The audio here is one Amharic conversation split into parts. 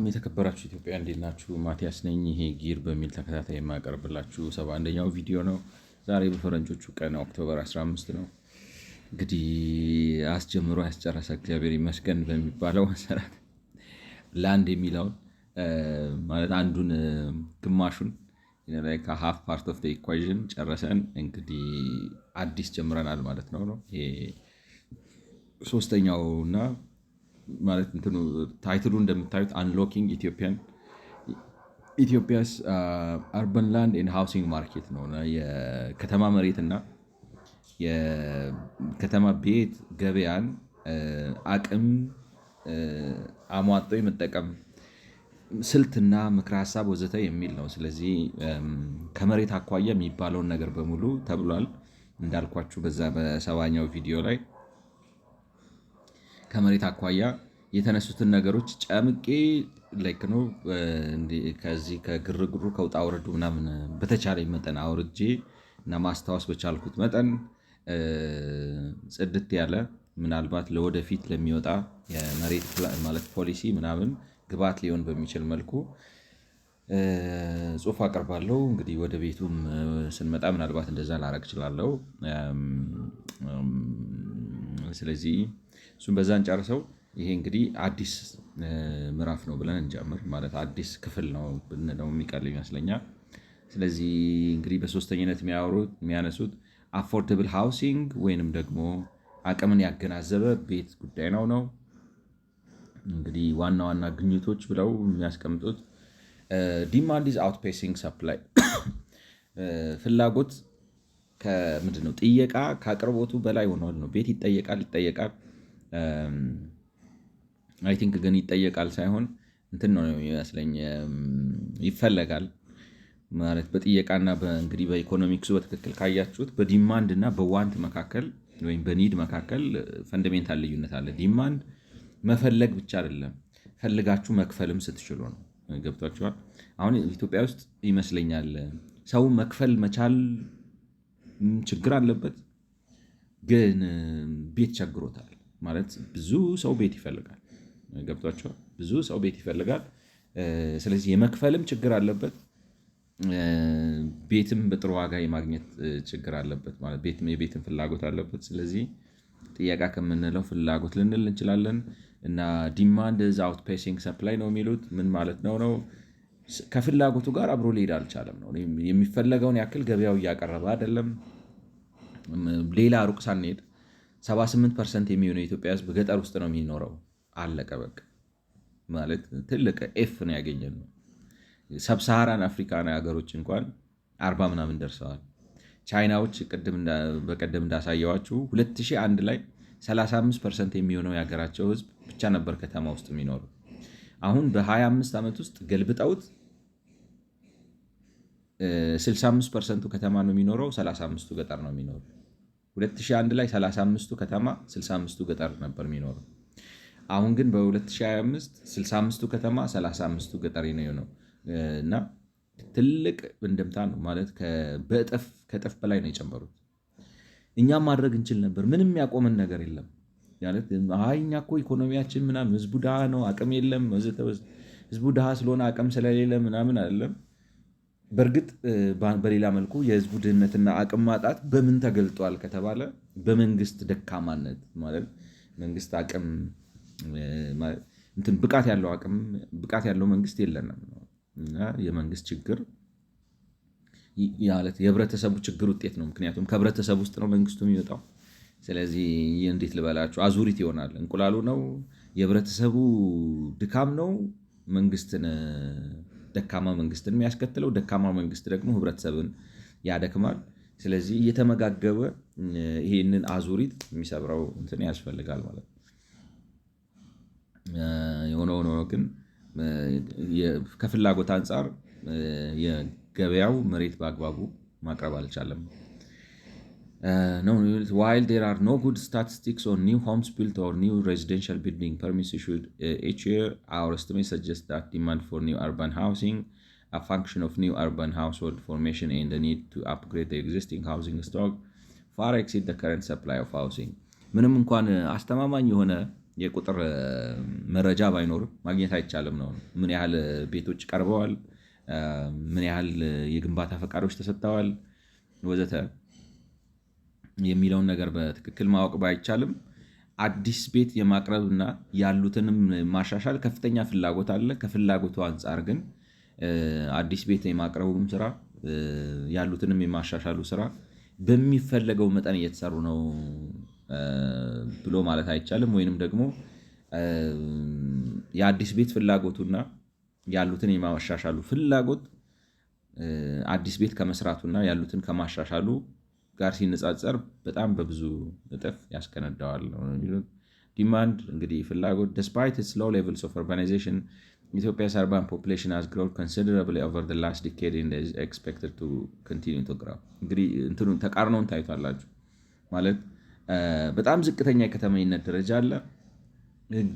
የተከበራችሁ ኢትዮጵያ እንዴት ናችሁ? ማቲያስ ነኝ። ይሄ ጊር በሚል ተከታታይ የማቀርብላችሁ 71ኛው ቪዲዮ ነው። ዛሬ በፈረንጆቹ ቀን ኦክቶበር 15 ነው። እንግዲህ አስጀምሮ ያስጨረሰ እግዚአብሔር ይመስገን በሚባለው መሰረት ላንድ የሚለውን ማለት አንዱን ግማሹን ከሀፍ ፓርት ኦፍ ኢኳዥን ጨረሰን እንግዲህ አዲስ ጀምረናል ማለት ነው። ይሄ ሶስተኛው እና ማለት እንትኑ ታይትሉ እንደምታዩት አንሎኪንግ ኢትዮጵያስ አርበን ላንድ ኤንድ ሃውሲንግ ማርኬት ነው። የከተማ መሬትና የከተማ ቤት ገበያን አቅም አሟጦ የመጠቀም ስልትና ምክረ ሀሳብ ወዘተ የሚል ነው። ስለዚህ ከመሬት አኳያ የሚባለውን ነገር በሙሉ ተብሏል። እንዳልኳችሁ በዛ በሰባኛው ቪዲዮ ላይ ከመሬት አኳያ የተነሱትን ነገሮች ጨምቄ ነው ከዚህ ከግርግሩ ከውጣ ውረዱ ምናምን በተቻለኝ መጠን አውርጄ እና ማስታወስ በቻልኩት መጠን ጽድት ያለ ምናልባት ለወደፊት ለሚወጣ የመሬት ማለት ፖሊሲ ምናምን ግብዓት ሊሆን በሚችል መልኩ ጽሑፍ አቀርባለሁ። እንግዲህ ወደ ቤቱም ስንመጣ ምናልባት እንደዛ ላረግ እችላለሁ። ስለዚህ እሱም በዛ እንጨርሰው። ይሄ እንግዲህ አዲስ ምዕራፍ ነው ብለን እንጀምር። ማለት አዲስ ክፍል ነው ብንለው የሚቀል ይመስለኛል። ስለዚህ እንግዲህ በሶስተኝነት የሚያነሱት አፎርደብል ሃውሲንግ ወይንም ደግሞ አቅምን ያገናዘበ ቤት ጉዳይ ነው። እንግዲህ ዋና ዋና ግኝቶች ብለው የሚያስቀምጡት ዲማንድ ኢዝ አውትፔሲንግ ሰፕላይ፣ ፍላጎት ከምንድን ነው ጥየቃ ከአቅርቦቱ በላይ ሆኗል ነው። ቤት ይጠየቃል አይ ቲንክ ግን ይጠየቃል ሳይሆን እንትን ነው ይመስለኝ ይፈለጋል ማለት በጥየቃና እንግዲህ በኢኮኖሚክሱ በትክክል ካያችሁት በዲማንድ እና በዋንት መካከል ወይም በኒድ መካከል ፈንዳሜንታል ልዩነት አለ። ዲማንድ መፈለግ ብቻ አይደለም፣ ፈልጋችሁ መክፈልም ስትችሉ ነው። ገብቷችኋል? አሁን ኢትዮጵያ ውስጥ ይመስለኛል ሰው መክፈል መቻል ችግር አለበት፣ ግን ቤት ቸግሮታል። ማለት ብዙ ሰው ቤት ይፈልጋል። ገብቷችኋል? ብዙ ሰው ቤት ይፈልጋል። ስለዚህ የመክፈልም ችግር አለበት፣ ቤትም በጥሩ ዋጋ የማግኘት ችግር አለበት። ማለት የቤትም ፍላጎት አለበት። ስለዚህ ጥያቄ ከምንለው ፍላጎት ልንል እንችላለን። እና ዲማንድ ኢዝ አውትፔሲንግ ሰፕላይ ነው የሚሉት ምን ማለት ነው? ከፍላጎቱ ጋር አብሮ ሊሄድ አልቻለም ነው። የሚፈለገውን ያክል ገበያው እያቀረበ አይደለም። ሌላ ሩቅ ሳንሄድ 78% የሚሆነው የኢትዮጵያ ሕዝብ ገጠር ውስጥ ነው የሚኖረው። አለቀ በቃ። ማለት ትልቅ ኤፍ ነው ያገኘነው። ሰብሳሃራን አፍሪካን ሀገሮች እንኳን 40 ምናምን ደርሰዋል። ቻይናዎች በቀደም እንዳሳየዋችሁ 2001 ላይ 35% የሚሆነው የሀገራቸው ሕዝብ ብቻ ነበር ከተማ ውስጥ የሚኖሩ። አሁን በ25 ዓመት ውስጥ ገልብጠውት 65%ቱ ከተማ ነው የሚኖረው፣ 35ቱ ገጠር ነው የሚኖሩ። 2001 ላይ 35ቱ ከተማ 65ቱ ገጠር ነበር የሚኖረው። አሁን ግን በ2025 65ቱ ከተማ 35ቱ ገጠር ነው እና ትልቅ እንደምታ ነው ማለት ከእጥፍ በላይ ነው የጨመሩት። እኛም ማድረግ እንችል ነበር። ምንም ያቆመን ነገር የለም። እኛ እኮ ኢኮኖሚያችን ምናምን ህዝቡ ድሃ ነው አቅም የለም። ህዝቡ ድሃ ስለሆነ አቅም ስለሌለ ምናምን አይደለም። በእርግጥ በሌላ መልኩ የህዝቡ ድህነትና አቅም ማጣት በምን ተገልጧል ከተባለ በመንግስት ደካማነት ማለት መንግስት አቅም ብቃት ያለው መንግስት የለንም እና የመንግስት ችግር የህብረተሰቡ ችግር ውጤት ነው። ምክንያቱም ከህብረተሰብ ውስጥ ነው መንግስቱ የሚወጣው። ስለዚህ እንዴት ልበላችሁ አዙሪት ይሆናል። እንቁላሉ ነው የህብረተሰቡ ድካም ነው ደካማ መንግስትን የሚያስከትለው። ደካማ መንግስት ደግሞ ህብረተሰብን ያደክማል። ስለዚህ እየተመጋገበ ይህንን አዙሪት የሚሰብረው እንትን ያስፈልጋል ማለት ነው። የሆነ ሆኖ ግን ከፍላጎት አንጻር የገበያው መሬት በአግባቡ ማቅረብ አልቻለም። While there are no good statistics on new homes built or new residential building permits issued each year, our estimates suggest that demand for new urban housing, a function of new urban household formation and the need to upgrade the existing housing stock, far exceed the current supply of housing. ምንም እንኳን አስተማማኝ የሆነ የቁጥር መረጃ ባይኖርም ማግኘት አይቻልም ነው። ምን ያህል ቤቶች ቀርበዋል፣ ምን ያህል የግንባታ ፈቃዶች ተሰጥተዋል ወዘተ የሚለውን ነገር በትክክል ማወቅ ባይቻልም አዲስ ቤት የማቅረብ እና ያሉትንም ማሻሻል ከፍተኛ ፍላጎት አለ። ከፍላጎቱ አንጻር ግን አዲስ ቤት የማቅረቡም ስራ ያሉትንም የማሻሻሉ ስራ በሚፈለገው መጠን እየተሰሩ ነው ብሎ ማለት አይቻልም። ወይንም ደግሞ የአዲስ ቤት ፍላጎቱና ያሉትን የማሻሻሉ ፍላጎት አዲስ ቤት ከመስራቱና ያሉትን ከማሻሻሉ ጋር ሲነጻጸር በጣም በብዙ እጥፍ ያስከነዳዋል ነው የሚሉት። ዲማንድ እንግዲህ ፍላጎት despite its low levels of urbanization, Ethiopia's urban population has grown considerably over the last decade and is expected to continue to grow። እንግዲህ እንትኑን ተቃርኖን ታይቷላችሁ ማለት በጣም ዝቅተኛ የከተማይነት ደረጃ አለ፣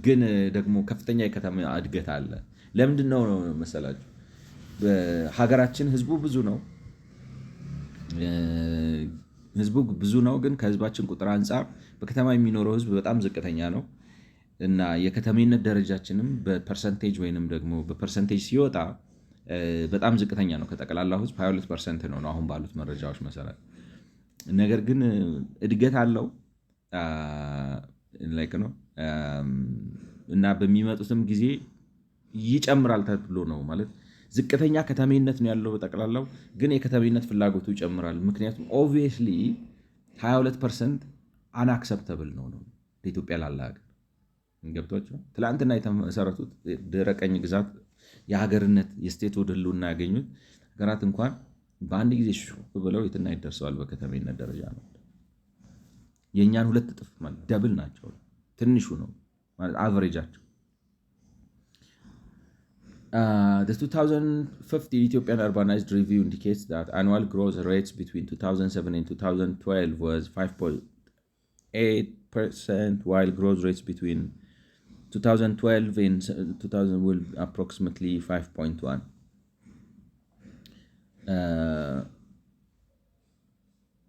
ግን ደግሞ ከፍተኛ የከተማ እድገት አለ። ለምንድን ነው መሰላችሁ? በሀገራችን ህዝቡ ብዙ ነው፣ ግን ከህዝባችን ቁጥር አንጻር በከተማ የሚኖረው ህዝብ በጣም ዝቅተኛ ነው እና የከተሜነት ደረጃችንም በፐርሰንቴጅ ወይንም ደግሞ በፐርሰንቴጅ ሲወጣ በጣም ዝቅተኛ ነው። ከጠቅላላው ህዝብ 22% ነው አሁን ባሉት መረጃዎች መሰረት። ነገር ግን እድገት አለው ነው እና በሚመጡትም ጊዜ ይጨምራል ተብሎ ነው ማለት ዝቅተኛ ከተሜነት ነው ያለው በጠቅላላው፣ ግን የከተሜነት ፍላጎቱ ይጨምራል። ምክንያቱም ኦብቪየስሊ 22% አንአክሰፕተብል ነው ለኢትዮጵያ ላለ ሀገር። ገብቷቸው ትላንትና የተመሰረቱት ድህረ ቀኝ ግዛት የሀገርነት የስቴት ወደ ህልውና ያገኙት ሀገራት እንኳን በአንድ ጊዜ ብለው የትና ይደርሰዋል በከተሜነት ደረጃ ነው። የእኛን 2 እጥፍ ማለት ደብል ናቸው። ትንሹ ነው ማለት አቨሬጃቸው። The 2015 Ethiopian Urbanized Review indicates that annual growth rates between 2007 and 2012 was 5.8%, while growth rates between 2012 and 2000 will approximately 5.1%.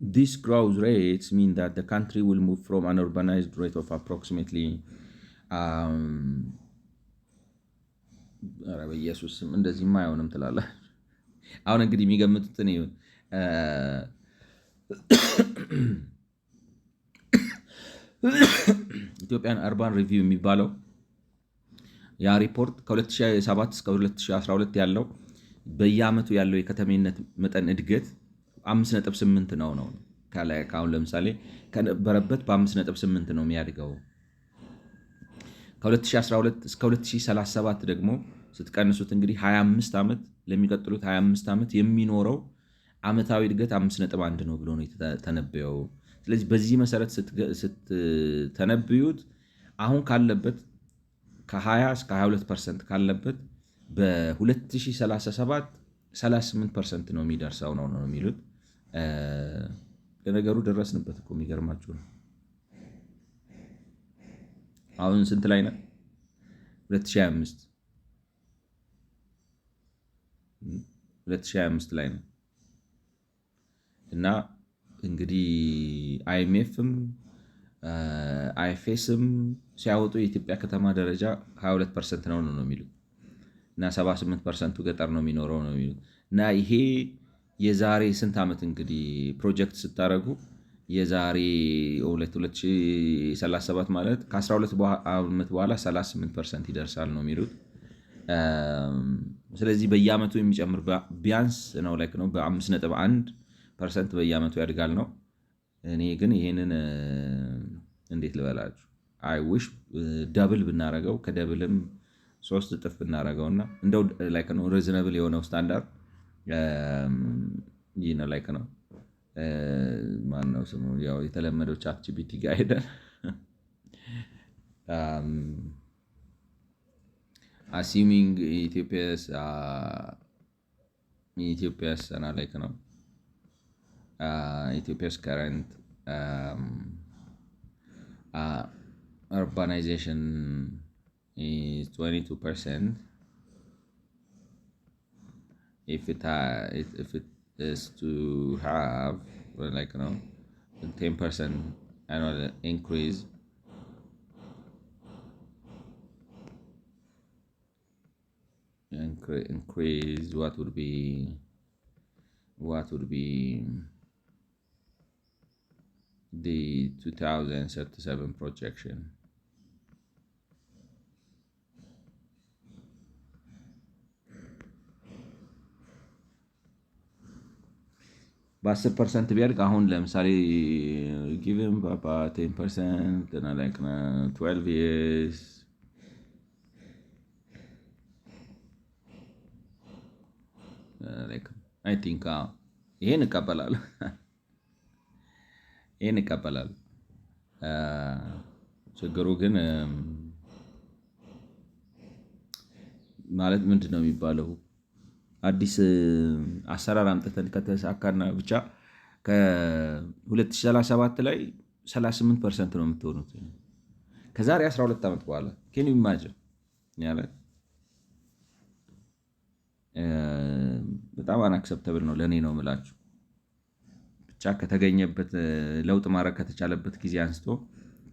These growth rates mean that the country will move from an urbanized rate of approximately በኢየሱስም እንደዚህ አይሆንም ትላለህ። አሁን እንግዲህ የሚገምቱት ኢትዮጵያን አርባን ሪቪው የሚባለው ያ ሪፖርት ከ2007 እስከ 2012 ያለው በየአመቱ ያለው የከተሜነት መጠን እድገት 5.8 ነው። አሁን ለምሳሌ ከነበረበት በ5.8 ነው የሚያድገው። ከ2012 እስከ 2037 ደግሞ ስትቀንሱት እንግዲህ 25 ዓመት ለሚቀጥሉት 25 ዓመት የሚኖረው ዓመታዊ እድገት 5.1 ነው ብሎ ነው የተነበየው። ስለዚህ በዚህ መሰረት ስትተነብዩት አሁን ካለበት ከ20 እስከ 22% ካለበት በ2037 38% ነው የሚደርሰው ነው የሚሉት። ለነገሩ ደረስንበት እኮ የሚገርማችሁ ነው። አሁን ስንት ላይ ነው? 2025 ላይ ነው። እና እንግዲህ አይኤምኤፍም አይኤፍኤስም ሲያወጡ የኢትዮጵያ ከተማ ደረጃ 22% ነው የሚሉት እና 78%ቱ ገጠር ነው የሚኖረው ነው የሚሉት። እና ይሄ የዛሬ ስንት ዓመት እንግዲህ ፕሮጀክት ስታደርጉ የዛሬ 2037 ማለት ከ12 ዓመት በኋላ 38% ይደርሳል ነው የሚሉት። ስለዚህ በየዓመቱ የሚጨምር ቢያንስ ነው በ5.1% በየዓመቱ ያድጋል ነው። እኔ ግን ይሄንን እንዴት ልበላችሁ አይ ዊሽ ደብል ብናረገው ከደብልም 3 እጥፍ ብናረገውና እንደው ነው ሪዝነብል የሆነው ስታንዳርድ ይህ ነው ነው ማነው ስሙ ያው የተለመደው ቻት ጂፒቲ ጋር ሄደን assuming Ethiopia's ነው Ethiopia's current urbanization is 22%. If it is to have 10% annual increase, increase, what would be the 2037 projection? በ10% ቢያድግ አሁን ለምሳሌ ጊቭን ፓፓ 10% እና like 12 years አይ ቲንክ ይሄን እቀበላለሁ። ችግሩ ግን ማለት ምንድን ነው የሚባለው አዲስ አሰራር አምጥተን ከተሳካና ብቻ ከ2037 ላይ 38% ነው የምትሆኑት ከዛሬ 12 ዓመት በኋላ ኬን ኢማጅን ያለ በጣም አንአክሰፕተብል ነው ለእኔ ነው የምላችሁ። ብቻ ከተገኘበት ለውጥ ማድረግ ከተቻለበት ጊዜ አንስቶ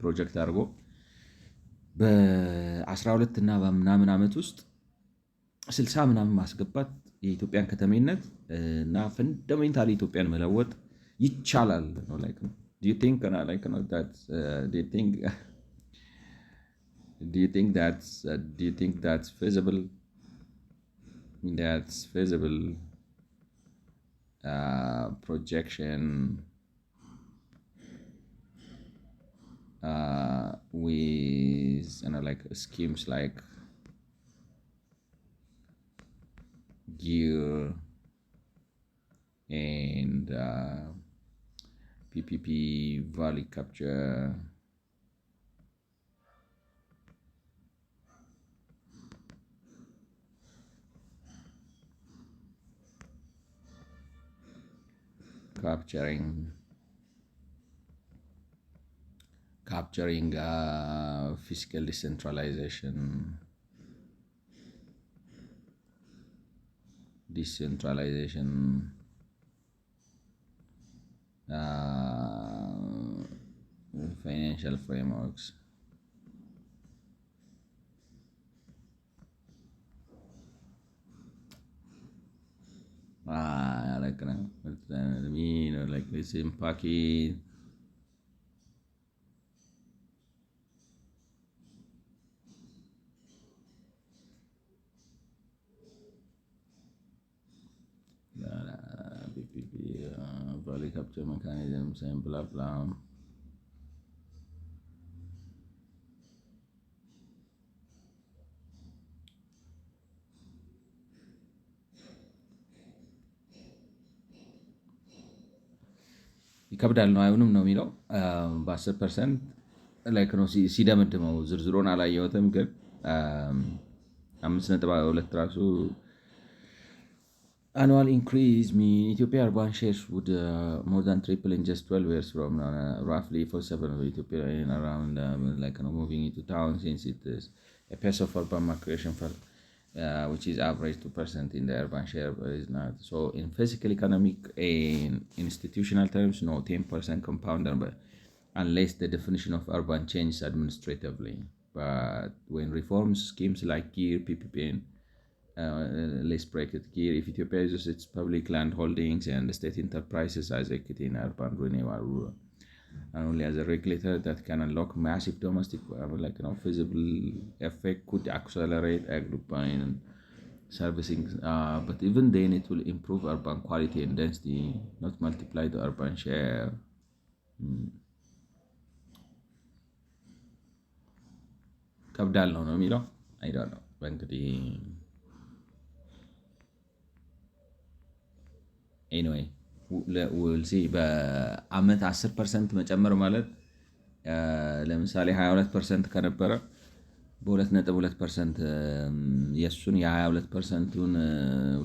ፕሮጀክት አድርጎ በ12 እና በምናምን ዓመት ውስጥ 60 ምናምን ማስገባት የኢትዮጵያን ከተሜነት እና ፈንዳሜንታሊ ኢትዮጵያን መለወጥ ይቻላል ነው ላይክ ነው። Do you think like no that's do you think that's feasible? That's feasible projection with like schemes like gear and PPP value capture capturing fiscal decentralization financial frameworks. Like like this impact PPP value capture mechanisms and blah blah. ይከብዳል ነው አይሆንም ነው የሚለው በ10% ላይክ ነው ሲደመድመው ዝርዝሩን አላየሁትም ግን 5.2 ራሱ annual increase mean Ethiopia urban shares would more than triple in just 12 years from roughly 47 of Ethiopia in around like moving into town since it is a pace of urban migration for which is average 2% in the urban share is not. So in physical, economic, and institutional terms, no 10% compounder, but unless the definition of urban changes administratively. But when reforms schemes like GEAR, PPP, and let's break it GEAR, if Ethiopia uses its public land holdings and state enterprises as equity in urban renewal, and only as a regulator that can unlock massive domestic like feasible effect could accelerate agripine servicing but even then it will improve urban quality and density, not multiply the urban share. ከብዳል ነው የሚለው አይዳ ነው በእንግዲህ ኤኒዌይ ውልሲ በአመት 10% መጨመር ማለት ለምሳሌ 22% ከነበረ በ2.2% የሱን የ22%ን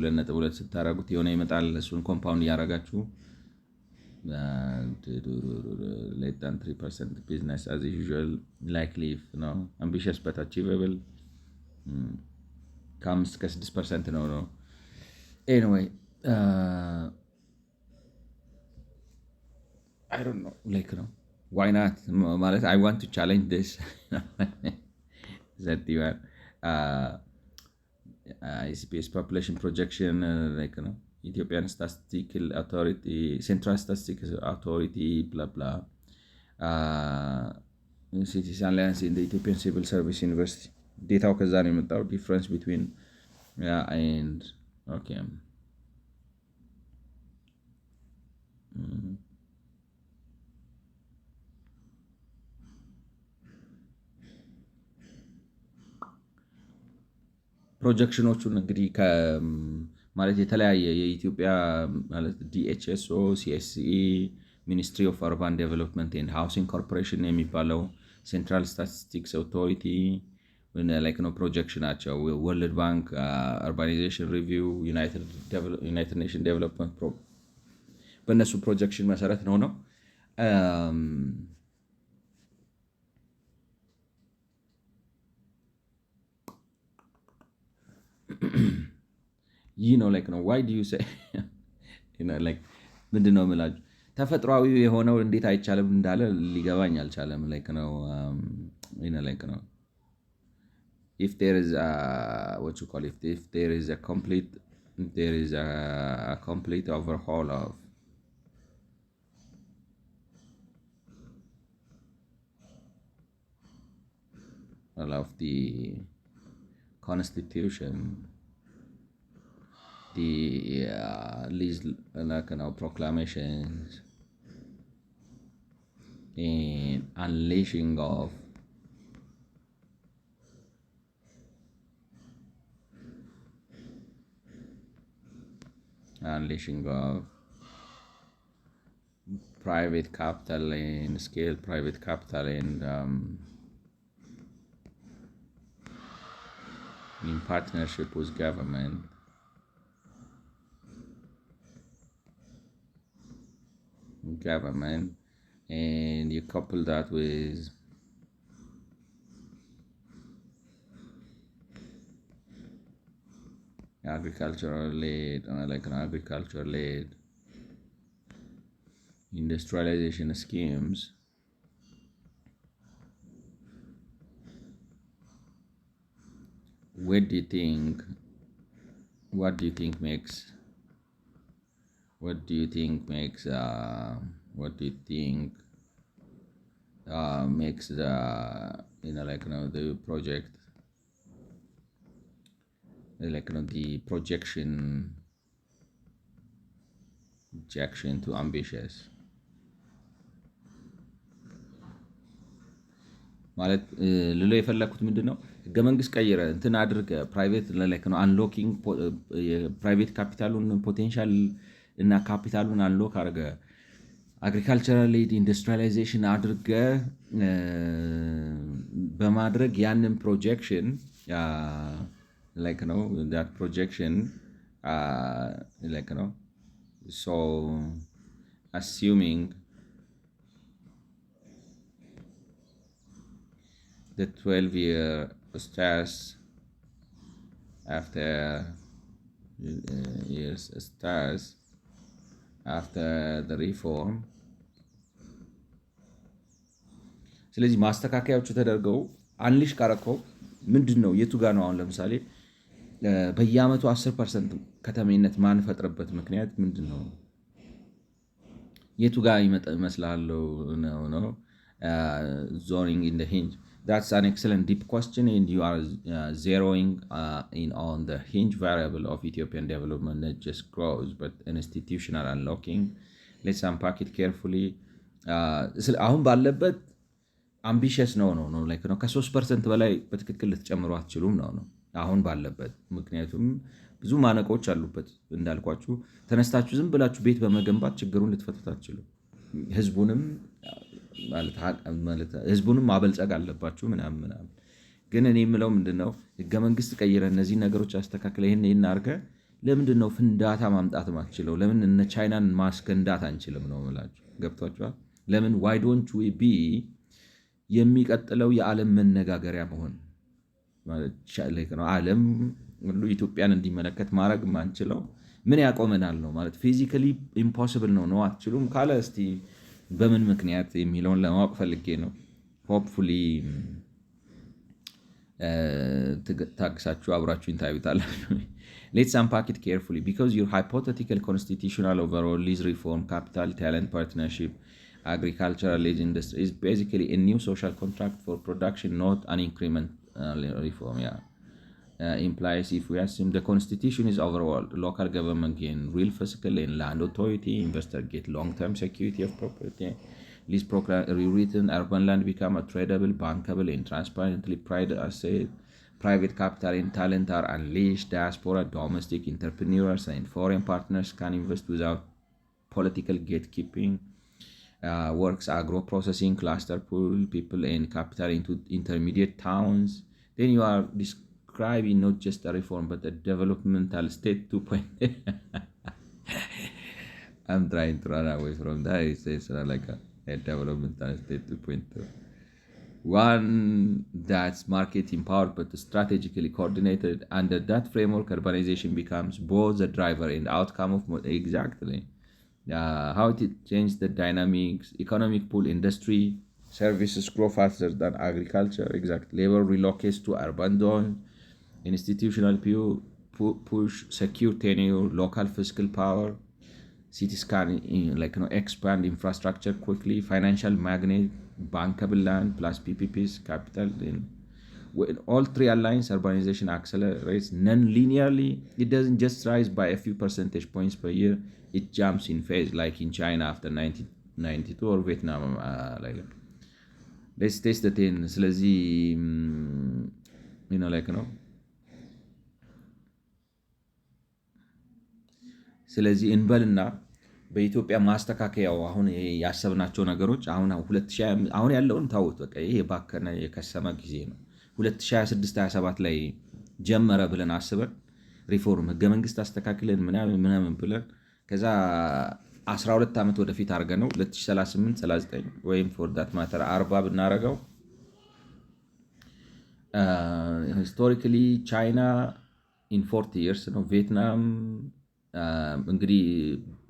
2.2 ስታረጉት የሆነ ይመጣል። እሱን ኮምፓውንድ እያረጋችሁ less than 3% business as usual likely if no ambitious but achievable comes to 6% no anyway I don't know like no why not ማለት I want to challenge this that you are ICPS population projection like Ethiopian Statistical Authority, Central Statistics Authority, blah blah. Cities Alliance in the Ethiopian Civil Service University. ዴታው ከዛ ነው የመጣው። ዲፍረንስ ቢትዊን ኤንድ ኦኬ ፕሮጀክሽኖቹን እንግዲህ ማለት የተለያየ የኢትዮጵያ ማለት DHSO CSE ሚኒስትሪ ኦፍ አርባን ዴቨሎፕመንት ኤንድ ሃውሲንግ ኮርፖሬሽን የሚባለው ሴንትራል ስታቲስቲክስ ኦቶሪቲ ላይክ ነው ፕሮጀክሽን ናቸው። ወርልድ ባንክ አርባናይዜሽን ሪቪው ዩናይትድ ኔሽን ዴቨሎፕመንት በእነሱ ፕሮጀክሽን መሰረት ነው ይህ ነው ላይክ ነው why do you say like ምንድነው የምላችሁ ተፈጥሯዊ የሆነው እንዴት አይቻልም እንዳለ ሊገባኝ አልቻለም። ላይክ ነው ላይክ ነው if there is what you call if there is a complete overhaul of the constitution, the proclamations and unleashing of private capital and scale private capital and in partnership with government and you couple that with agricultural-led industrialization schemes. What do you think makes the the project the projection too ambitious? ማለት ልሎ የፈለኩት ምንድነው ህገ መንግስት ቀይረ እንትን አድርገ ፕራይቬት ላይክ ነው አንሎኪንግ የፕራይቬት ካፒታሉን ፖቴንሻል እና ካፒታሉን አንሎክ አድርገ አግሪካልቸራል ኢንዱስትሪያላይዜሽን አድርገ በማድረግ ያንን ፕሮጀክሽን ላይክ ነው that projection like so assuming the 12-year stars after the reform ስለዚህ ማስተካከያዎቹ ተደርገው አንሊሽ ካረከው ምንድነው የቱ ጋር ነው አሁን ለምሳሌ በየአመቱ 10% ከተሜነት ማንፈጥርበት ምክንያት ምንድነው? የቱ ጋር ይመስላል ነው zoning in the hinge? That's an excellent deep question, and you are zeroing in on the hinge variable of Ethiopian development that just grows, but institutional unlocking. Let's unpack it carefully. አሁን ባለበት አምቢሽስ ነው like ነው ከ3% በላይ በትክክል ልትጨምሩ አትችሉም ነው አሁን ባለበት። ምክንያቱም ብዙ ማነቆች አሉበት እንዳልኳችሁ። ተነስታችሁ ዝም ብላችሁ ቤት በመገንባት ችግሩን ልትፈቱት አትችሉም። ህዝቡንም ማበልጸግ አለባችሁ ምናምን። ግን እኔ የምለው ምንድነው ህገ መንግስት ቀይረ እነዚህ ነገሮች አስተካክለ ይሄን አድርገ ለምንድነው ፍንዳታ ማምጣት ማትችለው? ለምን እነ ቻይናን ማስገንዳት አንችልም ነው የምላችሁ። ገብቷችኋል? ለምን why don't we be የሚቀጥለው የዓለም መነጋገሪያ መሆን ማለት ነው። ዓለም ሁሉ ኢትዮጵያን እንዲመለከት ማድረግ ማንችለው ምን ያቆመናል ነው ማለት ፊዚካሊ ኢምፖሲብል ነው አትችሉም ካለ እስቲ በምን ምክንያት የሚለውን ለማወቅ ፈልጌ ነው። ሆፕፉሊ ታግሳችሁ አብራችሁኝ ታዩታላችሁ። Let's unpack it carefully because your hypothetical constitutional overall lease reform, capital talent partnership, agricultural age industry is basically a new social contract for production, not an incremental reform. Yeah. Implies if we assume the constitution is overall, local government gain real fiscal and land authority, investor get long-term security of property, lease rewritten, urban land become a tradable, bankable, and transparently private asset. Private capital and talent are unleashed. Diaspora, domestic entrepreneurs, and foreign partners can invest without political gatekeeping. Works agro processing, cluster pool people and capital into intermediate towns. Then you are describing not just a reform but a developmental state 2.0. I'm trying to run away from that. It's like a developmental state 2.0. One that's market empowered but strategically coordinated. Under that framework, urbanization becomes both the driver and outcome of exactly how it changed the dynamics. Economic pool, industry, services grow faster than agriculture. Exactly. Labor relocates to urban zones. Institutional push, secure tenure, local fiscal power. Cities can expand infrastructure quickly. Financial magnet, bankable land plus PPPs, capital. When all three aligns, urbanization accelerates non-linearly. It doesn't just rise by a few percentage points per year. It jumps in phase, like in China after 1992 or Vietnam. Let's taste the thing. ስለዚህ ስለዚህ እንበልና በኢትዮጵያ ማስተካከያው አሁን ያሰብናቸው ነገሮች አሁን ያለውን ታውት በቃ ይሄ የባከነ የከሰመ ጊዜ ነው። 2026-27 ላይ ጀመረ ብለን አስበን ሪፎርም ህገ መንግስት አስተካክለን ምናምን ብለን ከዛ 12 ዓመት ወደፊት አድርገ ነው 2038-39 ወይም ፎር ዳት ማተር 40 ብናረገው ሂስቶሪካሊ ቻይና ኢን 40 years ነው። ቪየትናም እንግዲህ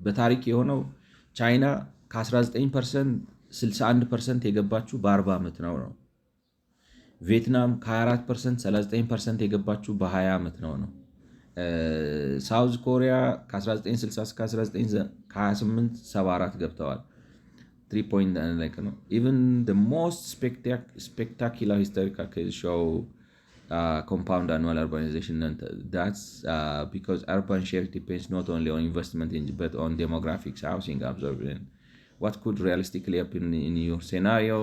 በታሪክ የሆነው ቻይና ከ19% 61% የገባችው በ40 ዓመት ነው። ቪየትናም ከ24% 39% የገባችው በ20 ዓመት ነው። ሳውዝ ኮሪያ ከ1960 እስከ 1928 74 ገብተዋል። 3 point ነው። ኢቨን the most spectacular historical case show compound annual urbanization. That's because urban share depends not only on investment but on demographics, housing absorption. What could realistically happen in your scenario?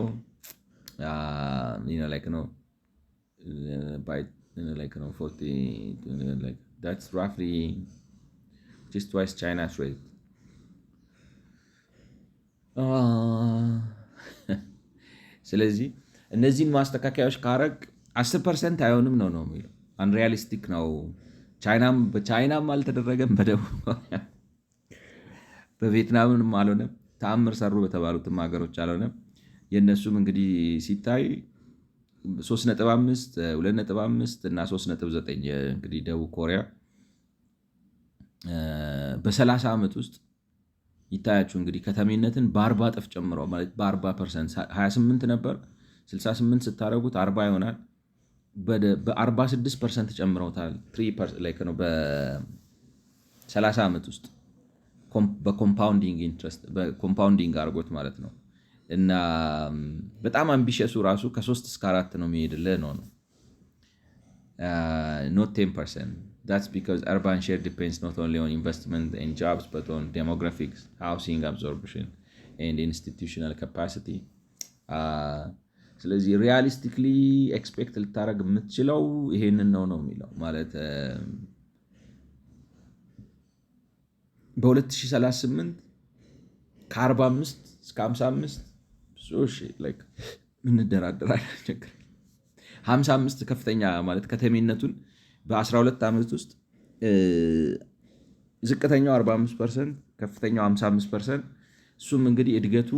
By 40, that's roughly just twice China's rate. ስለዚህ እነዚህን ማስተካከያዎች ካረግ 10% አይሆንም ነው የሚለው። አንሪያሊስቲክ ነው። በቻይናም አልተደረገም፣ በቪየትናምም አልሆነም፣ ተአምር ሰሩ በተባሉትም ሀገሮች አልሆነም። የእነሱም እንግዲህ ሲታይ 3.5 2.5 እና 3.9 እንግዲህ ደቡብ ኮሪያ በ30 ዓመት ውስጥ ይታያችሁ እንግዲህ ከተሜነትን በ40 እጥፍ ጨምረው ማለት በ40% 28 ነበር 68 ስታደረጉት 40 ይሆናል። በ46% ጨምረውታል። 3% ነው በ30 ዓመት ውስጥ በኮምፓውንዲንግ አድርጎት ማለት ነው። እና በጣም አምቢሽሱ ራሱ ከ3 እስከ 4 ነው የሚሄድልህ ነው not 10%. That's because urban share depends not only on investment and jobs but on demographics, housing absorption and institutional capacity. ስለዚህ ሪያሊስቲክሊ ኤክስፔክት ልታደረግ የምትችለው ይሄንን ነው የሚለው ማለት በ2038 ከ45 እስከ 55 እንደራደራለን። 55 ከፍተኛ ማለት ከተሜነቱን በ12 ዓመት ውስጥ ዝቅተኛው 45% ከፍተኛው 55%። እሱም እንግዲህ እድገቱ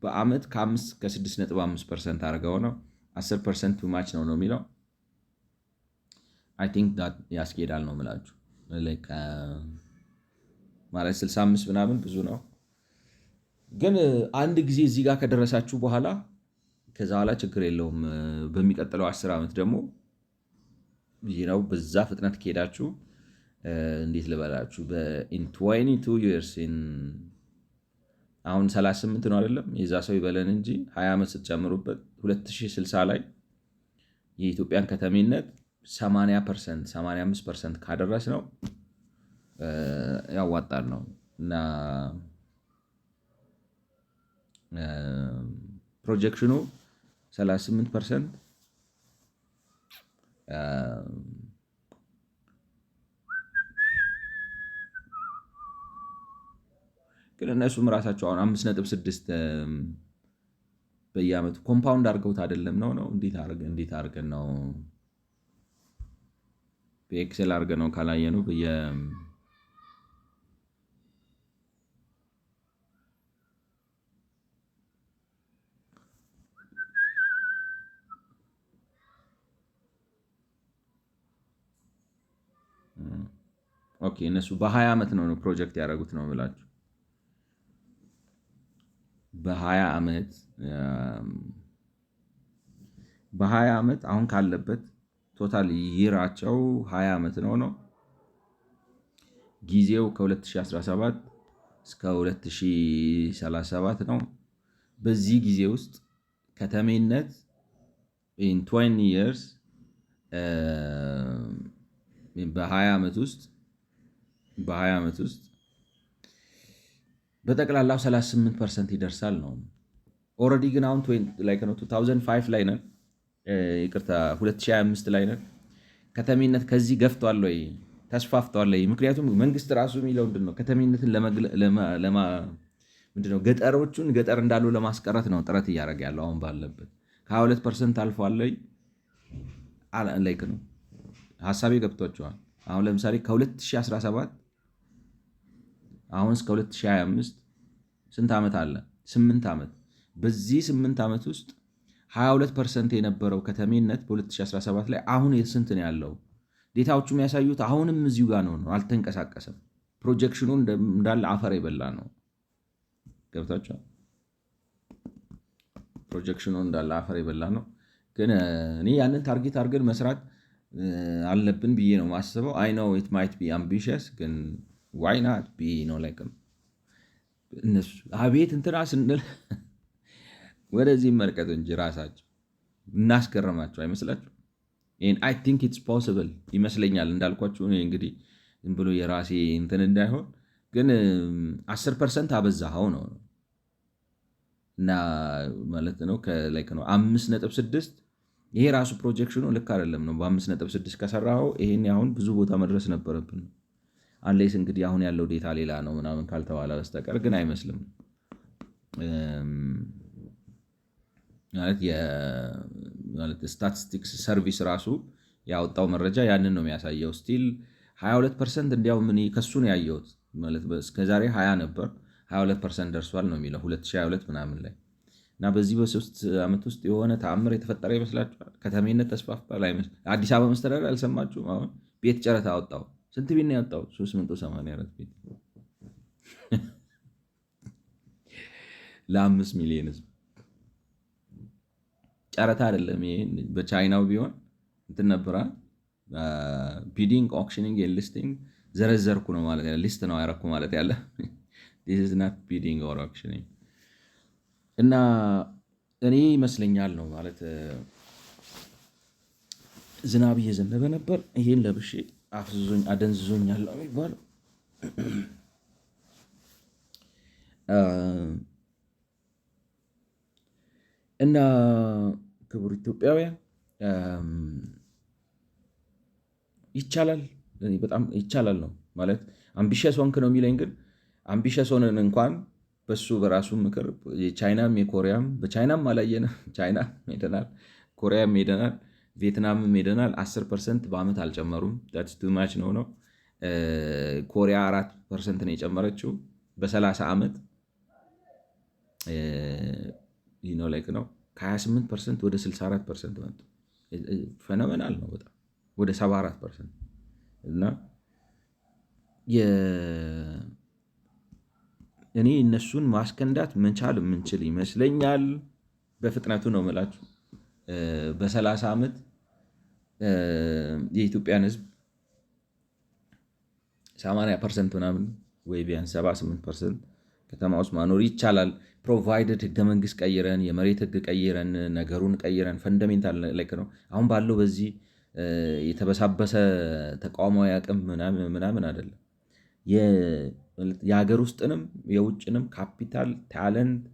በአመት ከ5 ከ6.5% አድርገው ነው 10% ቱ ማች ነው የሚለው። አይ ቲንክ ዳት ያስኬዳል ነው የምላችሁ። ማለት 65 ምናምን ብዙ ነው፣ ግን አንድ ጊዜ እዚህ ጋር ከደረሳችሁ በኋላ ከዛ በኋላ ችግር የለውም። በሚቀጥለው 10 ዓመት ደግሞ ነው በዛ ፍጥነት ከሄዳችሁ እንዴት ልበላችሁ in 22 years አሁን 38 ነው አይደለም የዛ ሰው ይበለን እንጂ 20 ዓመት ስትጨምሩበት 2060 ላይ የኢትዮጵያን ከተሜነት 80% 85% ካደረስ ነው ያዋጣል ነው እና ፕሮጀክሽኑ 38% ግን እነሱም ራሳቸው አሁን 5.6 በየዓመቱ ኮምፓውንድ አድርገውት አይደለም ነው እንዴት አድርገን ነው በኤክሴል አድርገን ነው ካላየነው ኦኬ እነሱ በ20 ዓመት ነው ፕሮጀክት ያደረጉት ነው ብላችሁ በ20 ዓመት አሁን ካለበት ቶታል ይራቸው 20 ዓመት ነው ጊዜው ከ2017 እስከ 2037 ነው። በዚህ ጊዜ ውስጥ ከተሜነት in 20 years በ20 ዓመት ውስጥ በጠቅላላው 38% ይደርሳል ነው። ኦልሬዲ ግን አሁን 2005 ላይ ነን፣ ይቅርታ 2025 ላይ ነን። ከተሜነት ከዚህ ገፍቷል ወይ ተስፋፍቷል ወይ? ምክንያቱም መንግስት ራሱ የሚለው ምንድን ነው ከተሜነትን ምንድነው ገጠሮቹን ገጠር እንዳሉ ለማስቀረት ነው ጥረት እያደረገ ያለው አሁን ባለበት ከ22% አልፏል ላይ ነው። ሀሳቤ ገብቷቸዋል። አሁን ለምሳሌ ከ2017 አሁን እስከ 2025 ስንት ዓመት አለ? 8 ዓመት። በዚህ 8 ዓመት ውስጥ 22% የነበረው ከተሜነት በ2017 ላይ አሁን ስንት ነው ያለው? ዴታዎቹ የሚያሳዩት አሁንም እዚሁ ጋር ነው፣ አልተንቀሳቀሰም። ፕሮጀክሽኑ እንዳለ አፈር የበላ ነው። ገብታችኋል? ፕሮጀክሽኑ እንዳለ አፈር የበላ ነው። ግን እኔ ያንን ታርጌት አድርገን መስራት አለብን ብዬ ነው ማስበው። አይ ኖው ኢት ማይት ቢ አምቢሽስ ግን ዋይ ናት ቢ ነው ላይክም እነሱ አቤት እንትና ስንል ወደዚህ መርቀት እንጂ ራሳቸው እናስገረማቸው አይመስላችሁ? አይ ቲንክ ኢትስ ፖሲብል ይመስለኛል። እንዳልኳችሁ እንግዲህ ዝም ብሎ የራሴ እንትን እንዳይሆን ግን 10% አበዛኸው ነው እና ማለት ነው ነው 5.6 ይሄ ራሱ ፕሮጀክሽኑ ልክ አይደለም ነው። በ5.6 ከሰራኸው ይሄን አሁን ብዙ ቦታ መድረስ ነበረብን። አንሌስ እንግዲህ አሁን ያለው ዴታ ሌላ ነው ምናምን ካልተባለ በስተቀር ግን አይመስልም። ማለት ስታቲስቲክስ ሰርቪስ ራሱ ያወጣው መረጃ ያንን ነው የሚያሳየው። ስቲል 22% እንዲያውም እኔ ከሱ ነው ያየሁት። ማለት እስከዛሬ 20 ነበር 22% ደርሷል ነው የሚለው 2022 ምናምን ላይ እና በዚህ በ3 ዓመት ውስጥ የሆነ ተአምር የተፈጠረ ይመስላችኋል? ከተሜነት ተስፋፍቷል አይመስልም? አዲስ አበባ መስተዳደር አልሰማችሁም? አሁን ቤት ጨረታ አወጣው። ስንት ቤት ነው ያወጣው? 384 ቤት ለ5 ሚሊዮን ህዝብ ጨረታ አይደለም ይሄ። በቻይናው ቢሆን እንትን ነበራ ቢዲንግ ኦክሽኒንግ ሊስቲንግ ዘረዘርኩ ነው ማለት ያለ ሊስት ነው ያረኩ ማለት ያለ this is not bidding or auctioning እና እኔ ይመስለኛል ነው ማለት ዝናብ እየዘነበ ነበር። ይሄን ለብሼ አፍዝዞኝ አደንዝዞኛል ነው የሚባለው። እና ክቡር ኢትዮጵያውያን ይቻላል፣ በጣም ይቻላል ነው ማለት አምቢሽስ ሆንክ ነው የሚለኝ። ግን አምቢሽስ ሆነን እንኳን በሱ በራሱ ምክር የቻይናም የኮሪያም በቻይናም አላየንም። ቻይና ሄደናል፣ ኮሪያም ሄደናል፣ ቪየትናምም ሄደናል። 10% በአመት አልጨመሩም። ዳትስ ቱ ማች ነው። ኮሪያ 4% ነው የጨመረችው በ30 ዓመት ላይክ ነው። ከ28% ወደ 64% መጡ። ፈኖሜናል ነው በጣም ወደ 74% እና እኔ እነሱን ማስከንዳት መቻል የምንችል ይመስለኛል። በፍጥነቱ ነው የምላችሁ። በ30 ዓመት የኢትዮጵያን ህዝብ 80% ምናምን ወይ ቢያንስ 78% ከተማ ውስጥ ማኖር ይቻላል። ፕሮቫይደድ ህገ መንግስት ቀይረን የመሬት ህግ ቀይረን ነገሩን ቀይረን ፈንዳሜንታል ላይክ ነው። አሁን ባለው በዚህ የተበሳበሰ ተቋማዊ አቅም ምናምን አይደለም። የሀገር ውስጥንም የውጭንም ካፒታል ታለንት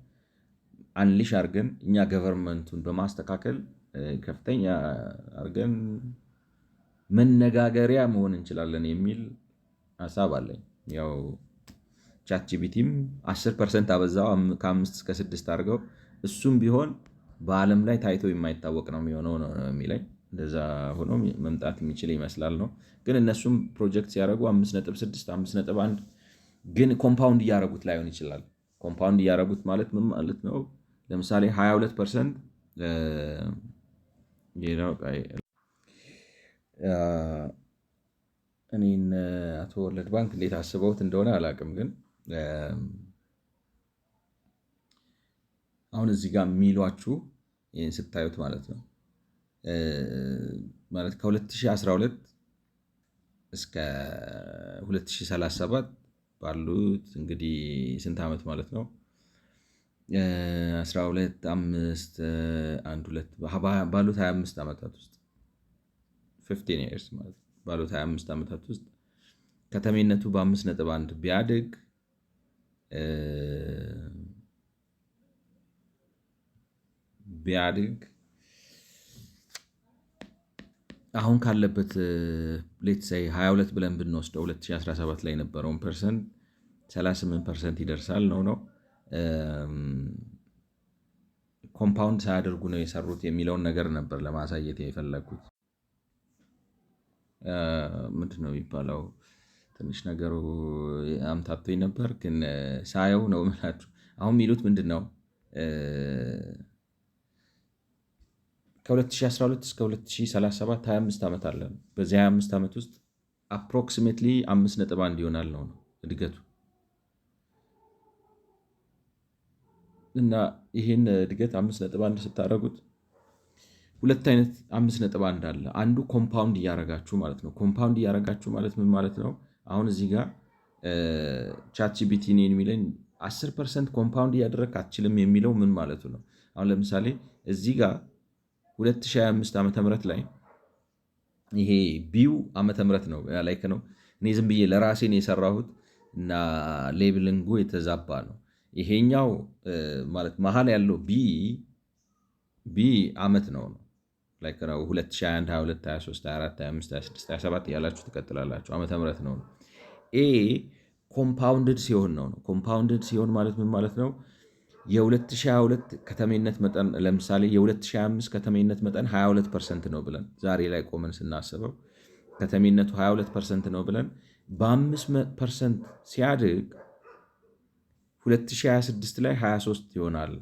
አንሊሽ አድርገን እኛ ገቨርንመንቱን በማስተካከል ከፍተኛ አድርገን መነጋገሪያ መሆን እንችላለን የሚል ሀሳብ አለኝ። ያው ቻትጂፒቲም 10% አበዛው ከ5 እስከ 6 አድርገው እሱም ቢሆን በዓለም ላይ ታይቶ የማይታወቅ ነው የሚሆነው ነው የሚለኝ። እንደዛ ሆኖ መምጣት የሚችል ይመስላል ነው። ግን እነሱም ፕሮጀክት ሲያደርጉ 5.6 5.1 ግን ኮምፓውንድ እያደረጉት ላይሆን ይችላል። ኮምፓውንድ እያደረጉት ማለት ምን ማለት ነው? ለምሳሌ 22% እኔን አቶ ወርልድ ባንክ እንዴት አስበውት እንደሆነ አላውቅም። ግን አሁን እዚህ ጋር የሚሏችሁ ይህን ስታዩት ማለት ነው ማለት ከ2012 እስከ 2037 ባሉት እንግዲህ ስንት ዓመት ማለት ነው? 12 5 1 2 ባሉት 25 ዓመታት ውስጥ 15 years ማለት ባሉት 25 ዓመታት ውስጥ ከተሜነቱ በ5.1 ቢያድግ አሁን ካለበት ሌትስ ሴይ 22 ብለን ብንወስደው 2017 ላይ የነበረውን ፐርሰንት 38% ይደርሳል ነው። ኮምፓውንድ ሳያደርጉ ነው የሰሩት የሚለውን ነገር ነበር ለማሳየት የፈለግኩት። ምንድን ነው የሚባለው? ትንሽ ነገሩ አምታቶኝ ነበር፣ ግን ሳየው ነው የምላችሁ። አሁን የሚሉት ምንድን ነው? ከ2012 እስከ 2037 25 ዓመት አለ። በዚህ 25 ዓመት ውስጥ አፕሮክሲሜትሊ 5.1 ይሆናል ነው እድገቱ። እና ይህን እድገት 5.1 ስታደርጉት ሁለት አይነት 5.1 አለ። አንዱ ኮምፓውንድ እያረጋችሁ ማለት ነው። ኮምፓውንድ እያረጋችሁ ማለት ምን ማለት ነው? አሁን እዚህ ጋር ቻትጂፒቲ የሚለኝ 10% ኮምፓውንድ እያደረግ አትችልም የሚለው ምን ማለቱ ነው? አሁን ለምሳሌ እዚህ ጋር 2025 ዓመተ ምህረት ላይ ይሄ ቢው ዓመተ ምህረት ነው ላይክ ነው። እኔ ዝም ብዬ ለራሴ ነው የሰራሁት እና ሌብሊንጉ የተዛባ ነው። ይሄኛው ማለት መሀል ያለው ቢ ዓመት ነው ላይክ ነው 2021 22 23 24 25 26 27 እያላችሁ ትቀጥላላችሁ። ዓመተ ምህረት ነው። ኤ ኮምፓውንድድ ሲሆን ነው። ኮምፓውንድድ ሲሆን ማለት ምን ማለት ነው? የ2022 ከተሜነት መጠን ለምሳሌ የ2025 ከተሜነት መጠን 22% ነው ብለን ዛሬ ላይ ቆመን ስናስበው ከተሜነቱ 22% ነው ብለን በ5% ሲያድግ 2026 ላይ 23 ይሆናል።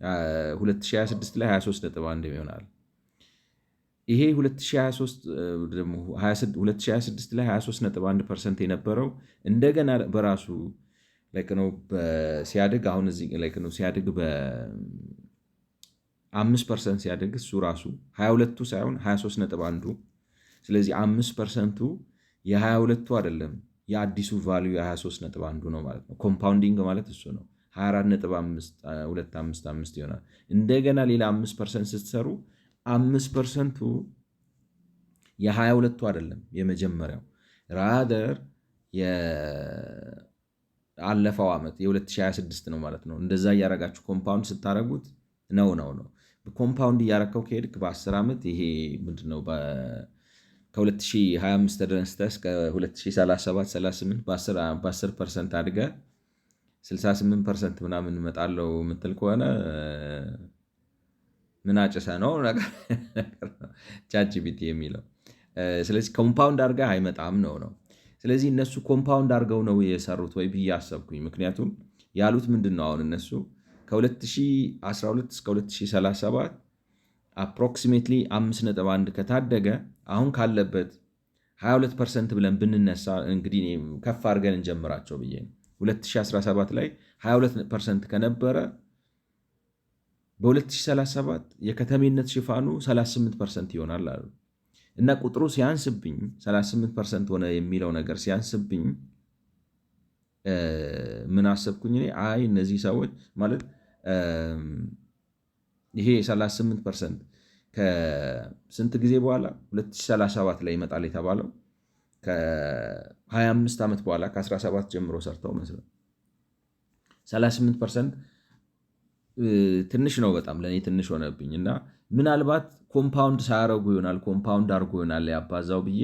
2026 ላይ 23.1 ይሆናል። ይሄ 2026 ላይ 23.1% የነበረው እንደገና በራሱ ሲያድግ አሁን እዚህ ሲያድግ በ5% ሲያድግ እሱ ራሱ 22ቱ ሳይሆን 23.1ዱ። ስለዚህ 5%ቱ የ22ቱ አይደለም የአዲሱ ቫልዩ የ23.1ዱ ነው ማለት ነው። ኮምፓውንዲንግ ማለት እሱ ነው። 24.255 ይሆናል። እንደገና ሌላ 5% ስትሰሩ 5%ቱ የ22ቱ አይደለም የመጀመሪያው ራደር አለፈው ዓመት የ2026 ነው ማለት ነው። እንደዛ እያረጋችሁ ኮምፓውንድ ስታረጉት ነው። ኮምፓውንድ እያረከው ከሄድክ በ10 ዓመት ይሄ ምንድነው ከ2025 ተነስተህ እስከ 2037 38 በ10% አድገ 68% ምናምን እመጣለሁ የምትል ከሆነ ምን አጭሰ ነው ነገር ቻትጂፒቲ የሚለው። ስለዚህ ኮምፓውንድ አድርገህ አይመጣም ነው። ስለዚህ እነሱ ኮምፓውንድ አድርገው ነው የሰሩት ወይ ብዬ አሰብኩኝ። ምክንያቱም ያሉት ምንድን ነው አሁን እነሱ ከ2012 እስከ 2037 አፕሮክሲሜትሊ 5.1 ከታደገ አሁን ካለበት 22% ብለን ብንነሳ እንግዲህ ከፍ አድርገን እንጀምራቸው ብዬ ነው። 2017 ላይ 22% ከነበረ በ2037 የከተሜነት ሽፋኑ 38% ይሆናል አሉ እና ቁጥሩ ሲያንስብኝ 38% ሆነ የሚለው ነገር ሲያንስብኝ ምን አሰብኩኝ እኔ አይ እነዚህ ሰዎች ማለት ይሄ 38% ከስንት ጊዜ በኋላ 2037 ላይ ይመጣል የተባለው ከ25 ዓመት በኋላ ከ17 ጀምሮ ሰርተው መስለው 38% ትንሽ ነው በጣም ለእኔ ትንሽ ሆነብኝ እና ምናልባት ኮምፓውንድ ሳያረጉ ይሆናል ኮምፓውንድ አድርጎ ይሆናል ያባዛው ብዬ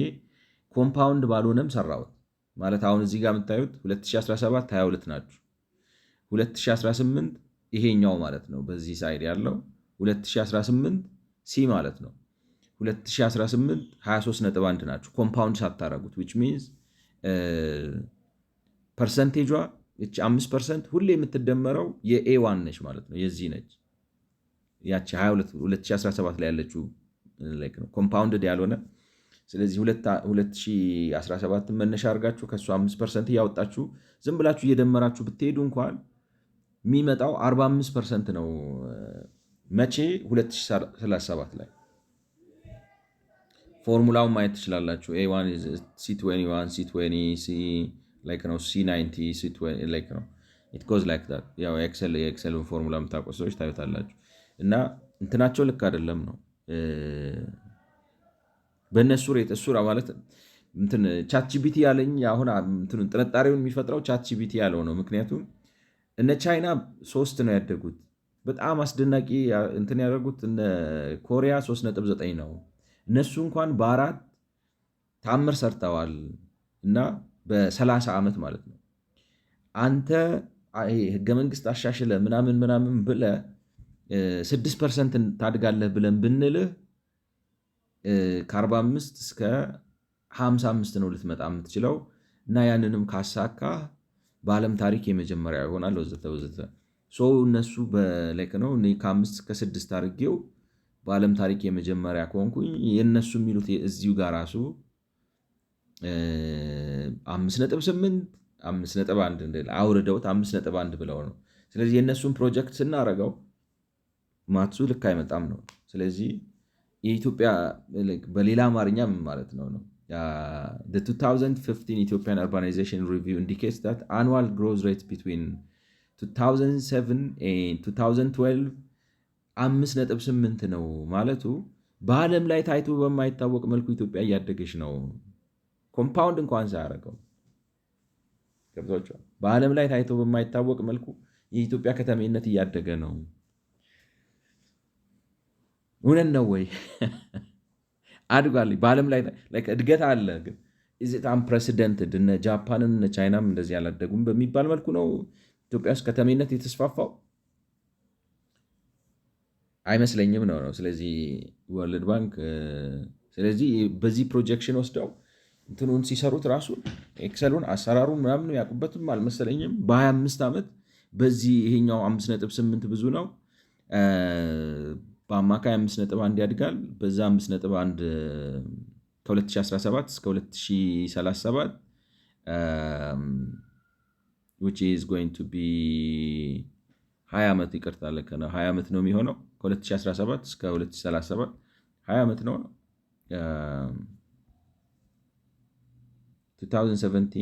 ኮምፓውንድ ባልሆነም ሰራሁት ማለት አሁን እዚህ ጋር የምታዩት 2017 22 ናችሁ 2018 ይሄኛው ማለት ነው በዚህ ሳይድ ያለው 2018 ሲ ማለት ነው 2018 23.1 ናችሁ ኮምፓውንድ ሳታረጉት which means ፐርሰንቴጇ 5% ሁሌ የምትደመረው የኤ1 ነች ማለት ነው የዚህ ነች ያቺ 2017 ላይ ያለችው ነው ኮምፓውንድድ ያልሆነ ስለዚህ 2017 መነሻ አድርጋችሁ ከሱ 5% እያወጣችሁ ዝም ብላችሁ እየደመራችሁ ብትሄዱ እንኳን የሚመጣው 45% ነው መቼ 2037 ላይ ፎርሙላውን ማየት ትችላላችሁ A1 C21 C20 C like ነው C90 C20 like ነው it goes like that ያው የኤክሰል ፎርሙላ የምታውቁ ሰዎች ታዩታላችሁ እና እንትናቸው ልክ አይደለም ነው በእነሱ ሬት እሱ ማለት እንትን ቻት ጂፒቲ ያለኝ አሁን እንትኑን ጥንጣሬውን የሚፈጥረው ቻት ጂፒቲ ያለው ነው ምክንያቱም እነ ቻይና 3 ነው ያደጉት በጣም አስደናቂ እንትን ያደረጉት እነ ኮሪያ 3.9 ነው እነሱ እንኳን በ4 ታምር ሰርተዋል እና በ30 ዓመት ማለት ነው አንተ ህገ መንግስት አሻሽለ ምናምን ብለ 6% ታድጋለህ ብለን ብንልህ ከ45 እስከ 55 ነው ልትመጣ የምትችለው እና ያንንም ካሳካ በዓለም ታሪክ የመጀመሪያ ይሆናል ወዘተ ወዘተ እነሱ በላይክ ነው ከ5 እስከ 6 አድርጌው በዓለም ታሪክ የመጀመሪያ ከሆንኩኝ የእነሱ የሚሉት እዚሁ ጋር ራሱ 5.8 አውርደውት 5.1 ብለው ነው ስለዚህ የእነሱን ፕሮጀክት ስናረገው ማትሱ ልክ አይመጣም ነው ስለዚህ የኢትዮጵያ በሌላ አማርኛ ምን ማለት ነው the 2015 Ethiopian Urbanization Review indicates that annual growth rate between 2007 and 2012 5.8 ነው ማለቱ በዓለም ላይ ታይቶ በማይታወቅ መልኩ ኢትዮጵያ እያደገች ነው ኮምፓውንድ እንኳን ሳያደርገው ገብቷቸዋል በዓለም ላይ ታይቶ በማይታወቅ መልኩ የኢትዮጵያ ከተሜነት እያደገ ነው እውነት ነው ወይ አድጓል በዓለም ላይ እድገት አለ ግን is it unprecedented እነ ጃፓንም እነ ቻይናም እንደዚህ ያላደጉም በሚባል መልኩ ነው ኢትዮጵያ ውስጥ ከተሜነት የተስፋፋው አይመስለኝም ነው ስለዚህ ወርልድ ባንክ ስለዚህ በዚህ ፕሮጀክሽን ወስደው እንትኑን ሲሰሩት ራሱ ኤክሰሉን አሰራሩን ምናምን ያውቁበትም አልመሰለኝም በ25 ዓመት በዚህ ይሄኛው 5.8 ብዙ ነው በአማካይ 5.1 ያድጋል በዛ 5.1 ከ2017 እስከ 2037 which is going to be 20 ዓመት ይቀርታል ከነ 20 ዓመት ነው የሚሆነው ከ2017 እስከ 2037 20 ዓመት ነው 2017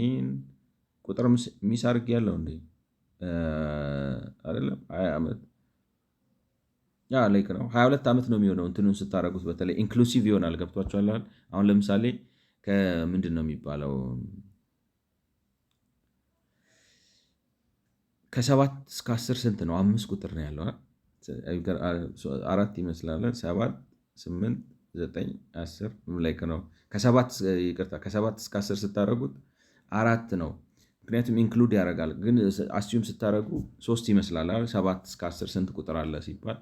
ቁጥር ሚስ አድርግ ያለው እንዴ አይደለም 20 ዓመት ላይክ ነው 22 ዓመት ነው የሚሆነው እንትኑን ስታረጉት በተለይ ኢንክሉሲቭ ይሆናል ገብቷችኋል አሁን ለምሳሌ ከምንድን ነው የሚባለው ከ7 እስከ 10 ስንት ነው 5 ቁጥር ነው ያለው 4 ይመስላል 7 8 9 10 ላይክ ነው ከ7 እስከ 10 ስታረጉት 4 ነው ምክንያቱም ኢንክሉድ ያደርጋል ግን አስዩም ስታረጉ 3 ይመስላል 7 እስከ 10 ስንት ቁጥር አለ ሲባል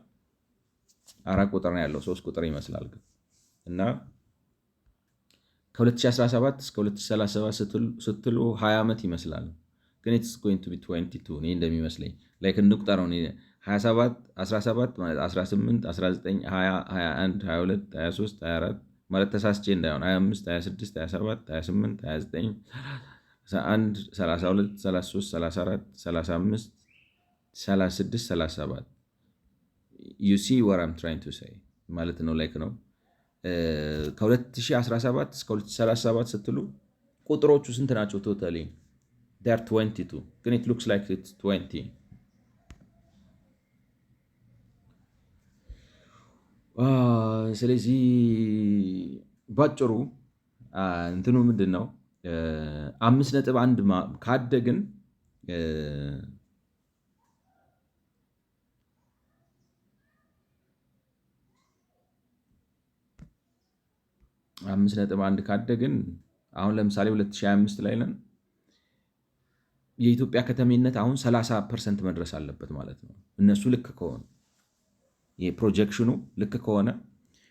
4 ቁጥር ነው ያለው 3 ቁጥር ይመስላል ግን እና ከ2017 እስከ 2037 ስትሉ 20 ዓመት ይመስላል ግን it's going to be 22 እኔ እንደሚመስለኝ ላይክ እንቁጠረው 27 17 ማለት 18 19 20 21 22 23 24 ማለት ተሳስቼ እንዳይሆን 25 26 27 28 29 31 32 33 34 35 36 37 ዩ ሲ ወር አም ትራይንግ ቱ ሴይ ማለት ነው። ላይክ ነው ከ2017 እስከ 2037 ስትሉ ቁጥሮቹ ስንት ናቸው? ቶታሊ ር 22 ግን ኢት ሉክስ ላይክ ኢትስ 20። ስለዚህ ባጭሩ እንትኑ ምንድን ነው 5.1 ካደግን 5.1 ካደግን አሁን ለምሳሌ 2025 ላይ ነን። የኢትዮጵያ ከተሜነት አሁን 30% መድረስ አለበት ማለት ነው። እነሱ ልክ ከሆነ የፕሮጀክሽኑ ልክ ከሆነ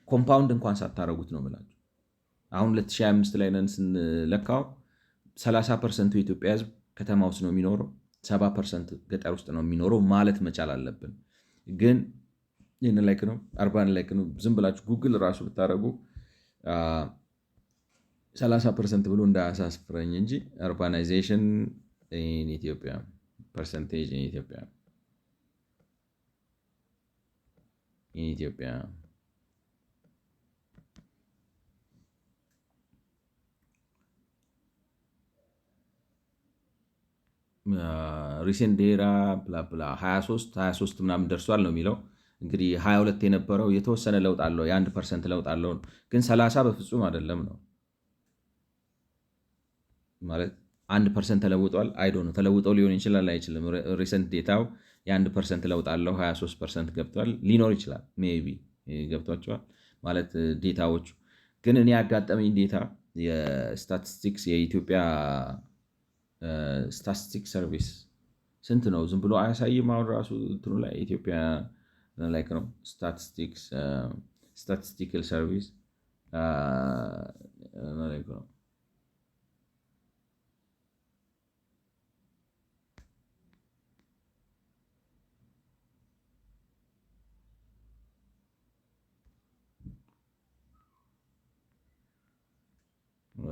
ኮምፓውንድ እንኳን ሳታረጉት ነው የምላችሁ። አሁን 2025 ላይ ነን ስንለካው 30% የኢትዮጵያ ሕዝብ ከተማ ውስጥ ነው የሚኖረው፣ 70% ገጠር ውስጥ ነው የሚኖረው ማለት መቻል አለብን። ግን ይህን ላይክ ነው አርባን ላይክ ነው ዝም ብላችሁ ጉግል ራሱ ብታደረጉ 30% ብሎ እንዳያሳስፍረኝ እንጂ አርባናይዜሽን ኢትዮጵያ ፐርሰንቴጅ ኢትዮጵያ ሪሴንት ዴራ ብላብላ 23 ምናምን ደርሷል ነው የሚለው። እንግዲህ 22 የነበረው የተወሰነ ለውጥ አለው፣ የ1% ለውጥ አለው። ግን 30 በፍጹም አይደለም ነው ማለት 1% ተለውጧል። አይዶ ነው ተለውጠው ሊሆን ይችላል አይችልም። ሪሰንት ዴታው የ1% ለውጥ አለው፣ 23% ገብቷል። ሊኖር ይችላል ሜይ ቢ ገብቷቸዋል ማለት ዴታዎቹ። ግን እኔ ያጋጠመኝ ዴታ የስታቲስቲክስ የኢትዮጵያ ስታቲስቲክስ ሰርቪስ ስንት ነው ዝም ብሎ አያሳይም። አሁን ራሱ እንትኑ ላይ ኢትዮጵያ ላይክ ነው ስታቲስቲካል ሰርቪስ ነው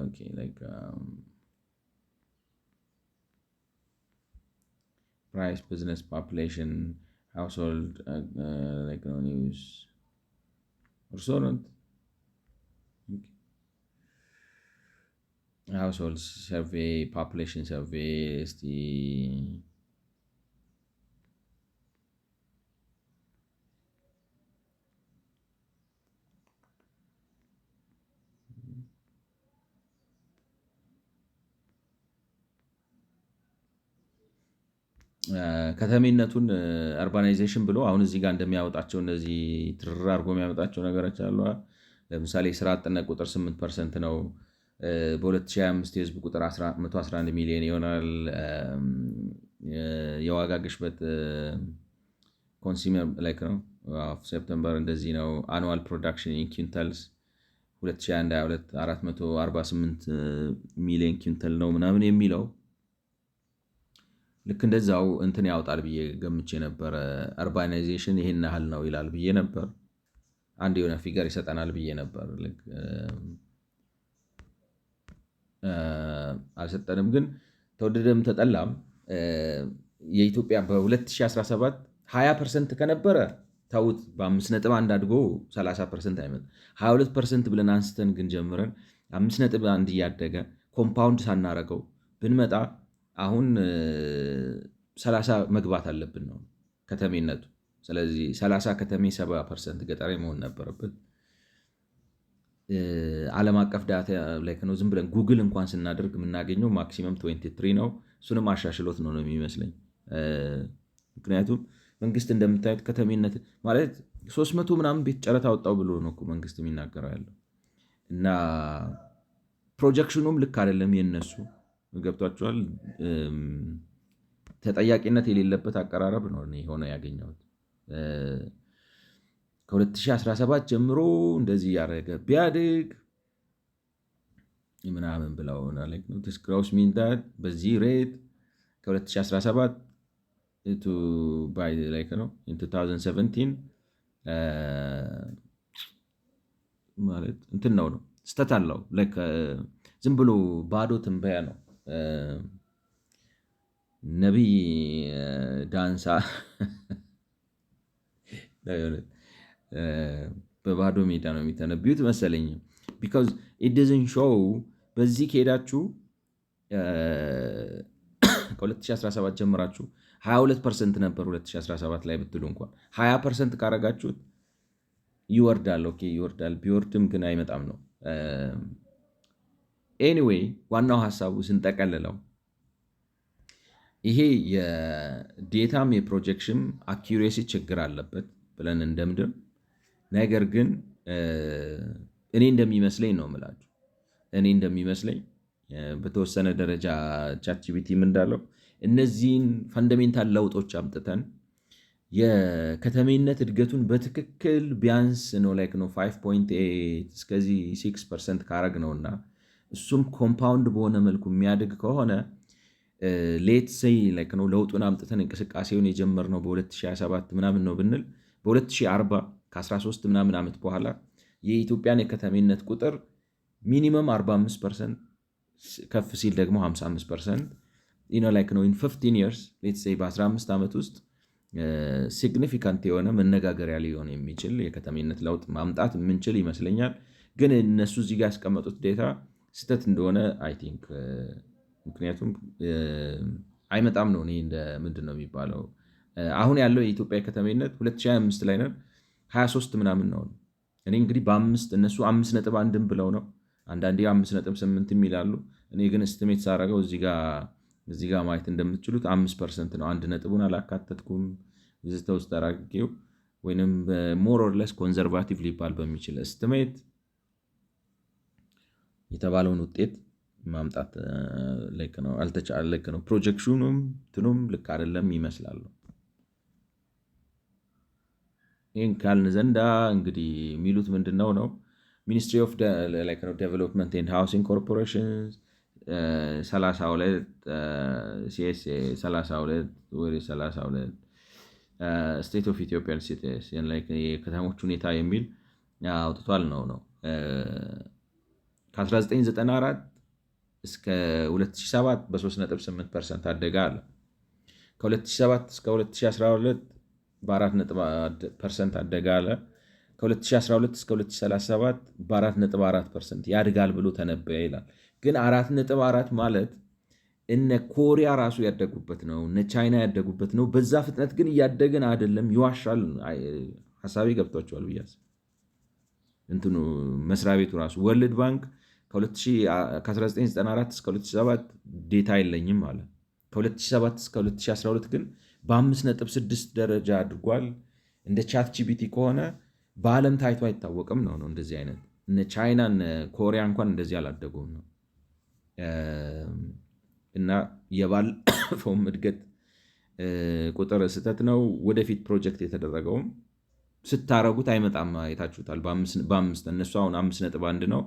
okay like price business population household like no news or so on household survey population survey is the ከተሜነቱን አርባናይዜሽን ብሎ አሁን እዚህ ጋር እንደሚያወጣቸው እነዚህ ትርር አድርጎ የሚያመጣቸው ነገሮች አሉ። ለምሳሌ የስራ አጥነት ቁጥር 8% ነው። በ2025 የህዝብ ቁጥር 111 ሚሊዮን ይሆናል። የዋጋ ግሽበት ኮንሱመር ላይክ ነው ሴፕተምበር እንደዚህ ነው። አኑዋል ፕሮዳክሽን ኢን ኪንታልስ 2021 448 ሚሊዮን ኪንታል ነው ምናምን የሚለው ልክ እንደዛው እንትን ያወጣል ብዬ ገምቼ ነበረ። አርባናይዜሽን ይሄን ያህል ነው ይላል ብዬ ነበር። አንድ የሆነ ፊገር ይሰጠናል ብዬ ነበር። አልሰጠንም። ግን ተወደደም ተጠላም የኢትዮጵያ በ2017 20% ከነበረ ተውት፣ በ5.1 አድጎ 30% አይመጣም። 22% ብለን አንስተን ግን ጀምረን 5.1 እያደገ ኮምፓውንድ ሳናረገው ብንመጣ አሁን 30 መግባት አለብን ነው ከተሜነቱ። ስለዚህ 30 ከተሜ 70% ገጠሬ መሆን ነበረበት። ዓለም አቀፍ ዳታ ላይ ነው ዝም ብለን ጉግል እንኳን ስናደርግ የምናገኘው ማክሲመም 23 ነው። እሱንም አሻሽሎት ነው የሚመስለኝ። ምክንያቱም መንግስት እንደምታዩት ከተሜነት ማለት 300 ምናምን ቤት ጨረታ ወጣው ብሎ ነው መንግስት የሚናገረው ያለው እና ፕሮጀክሽኑም ልክ አይደለም የነሱ ገብቷቸዋል። ተጠያቂነት የሌለበት አቀራረብ ነው ሆነ ያገኘሁት። ከ2017 ጀምሮ እንደዚህ ያደረገ ቢያድግ ምናምን ብለውናል። በዚህ ሬት ከ2017 ነው 2017 ማለት እንትን ነው ስተት አለው። ዝም ብሎ ባዶ ትንበያ ነው። ነቢይ ዳንሳ በባዶ ሜዳ ነው የሚተነብዩት መሰለኝ። ቢካዝ ኢት ዶዝንት ሾው በዚህ ከሄዳችሁ ከ2017 ጀምራችሁ 22% ነበር 2017 ላይ ብትሉ እንኳን 20% ካረጋችሁት ይወርዳል። ኦኬ ይወርዳል። ቢወርድም ግን አይመጣም ነው። ኤኒዌይ ዋናው ሀሳቡ ስንጠቀልለው ይሄ የዴታም የፕሮጀክሽን አኪሬሲ ችግር አለበት ብለን እንደምድም። ነገር ግን እኔ እንደሚመስለኝ ነው የምላችሁ። እኔ እንደሚመስለኝ በተወሰነ ደረጃ ቻትጂፒቲም እንዳለው እነዚህን ፈንዳሜንታል ለውጦች አምጥተን የከተሜነት እድገቱን በትክክል ቢያንስ ነው ላይክ ነው 5.8 እስከዚህ 6% ካረግ ነውና እሱም ኮምፓውንድ በሆነ መልኩ የሚያድግ ከሆነ ሌት ሴይ ላይክ ነው ለውጡን አምጥተን እንቅስቃሴውን የጀመርነው በ2027 ምናምን ነው ብንል በ2040 ከ13 ምናምን ዓመት በኋላ የኢትዮጵያን የከተሜነት ቁጥር ሚኒመም 45% ከፍ ሲል ደግሞ 55% ላይክ ነው ኢን 15 years ሌት ሴይ በ15 ዓመት ውስጥ ሲግኒፊካንት የሆነ መነጋገሪያ ሊሆን የሚችል የከተሜነት ለውጥ ማምጣት የምንችል ይመስለኛል። ግን እነሱ እዚህ ጋር ያስቀመጡት ዴታ ስህተት እንደሆነ አይ ቲንክ ምክንያቱም አይመጣም ነው። እኔ እንደ ምንድን ነው የሚባለው አሁን ያለው የኢትዮጵያ ከተሜነት 2025 ላይ ነን 23 ምናምን ነው። እኔ እንግዲህ በአምስት እነሱ 5.1 ብለው ነው አንዳንዴ 5.8 ይላሉ። እኔ ግን እስቲሜት ሳረገው እዚህ ጋር ማየት እንደምትችሉት 5% ነው። 1 ነጥቡን አላካተትኩም ቪዚታ ውስጥ አራጌው ወይንም ሞር ኦር ለስ ኮንዘርቫቲቭ ሊባል በሚችል እስቲሜት የተባለውን ውጤት ማምጣት ልክ ነው አልተቻለ ልክ ነው። ፕሮጀክሽኑም ትኑም ልክ አይደለም ይመስላል። ይህን ካልን ዘንዳ እንግዲህ የሚሉት ምንድነው ነው ሚኒስትሪ ኦፍ ዴቨሎፕመንት ኤንድ ሃውሲንግ ኮርፖሬሽን 32 ሲኤስኤ 32 ወደ 32 ስቴት ኦፍ ኢትዮጵያን ሲቲስ የከተሞች ሁኔታ የሚል አውጥቷል ነው ከ1994 እስከ 2007 በ3.8% አደገ አለ። ከ2007 እስከ 2012 በ4.1% አደገ አለ። ከ2012 እስከ 2037 በ4.4% ያድጋል ብሎ ተነበየ ይላል። ግን 4.4 ማለት እነ ኮሪያ ራሱ ያደጉበት ነው፣ እነ ቻይና ያደጉበት ነው። በዛ ፍጥነት ግን እያደገን አይደለም፣ ይዋሻል። ሀሳቤ ገብቷቸዋል ብያስ እንትኑ መስሪያ ቤቱ ራሱ ወርልድ ባንክ ከ1994 እስከ 2007 ዴታ የለኝም አለ። ከ2007 እስከ 2012 ግን በ5.6 ደረጃ አድርጓል። እንደ ቻት ጂፒቲ ከሆነ በዓለም ታይቶ አይታወቅም ነው። እንደዚህ አይነት እነ ቻይና እነ ኮሪያ እንኳን እንደዚህ አላደጉም ነው። እና የባለፈውም እድገት ቁጥር ስህተት ነው። ወደፊት ፕሮጀክት የተደረገውም ስታረጉት አይመጣም። አይታችሁታል። በአምስት እነሱ አሁን 5.1 ነው።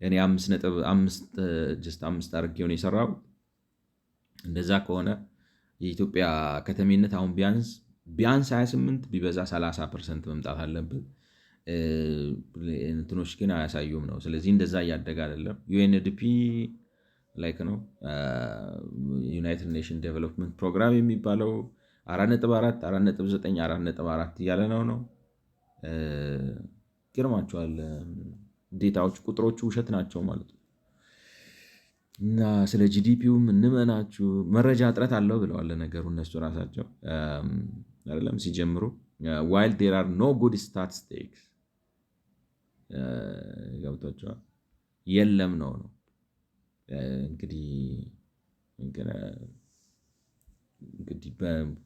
እኔ 5.5 አድርጌው ነው የሰራው። እንደዛ ከሆነ የኢትዮጵያ ከተሜነት አሁን ቢያንስ 28 ቢበዛ 30% መምጣት አለበት። እንትኖች ግን አያሳዩም ነው። ስለዚህ እንደዛ እያደገ አይደለም። ዩኤንዲፒ ላይክ ነው ዩናይትድ ኔሽን ዴቨሎፕመንት ፕሮግራም የሚባለው 4.4 4.9 4.4 እያለ ነው። ይገርማቸዋል። ዴታዎች ቁጥሮቹ ውሸት ናቸው ማለት ነው። እና ስለ ጂዲፒውም እንመናችሁ መረጃ እጥረት አለው ብለዋል። ነገሩ እነሱ ራሳቸው አይደለም ሲጀምሩ while there are no good statistics ገብቷቸዋል የለም ነው እንግዲህ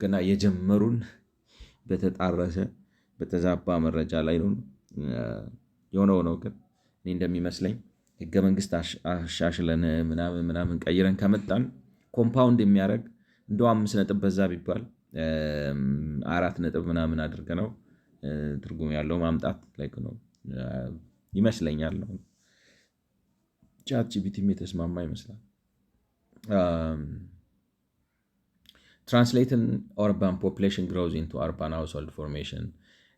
ገና የጀመሩን በተጣረሰ በተዛባ መረጃ ላይ ነው የሆነው ነው። ግን እኔ እንደሚመስለኝ ህገ መንግስት አሻሽለን ምናምን ቀይረን ከመጣን ኮምፓውንድ የሚያደርግ እንደው 5 ነጥብ በዛ ቢባል 4 ነጥብ ምናምን አድርገ ነው ትርጉም ያለው ማምጣት ላይክ ነው ይመስለኛል። ነው ቻት ጂፒቲም የተስማማ ይመስላል። ትራንስሌትን ኦርባን ፖፕሌሽን ግሮዝ ኢንቱ አርባን ሃውስሆልድ ፎርሜሽን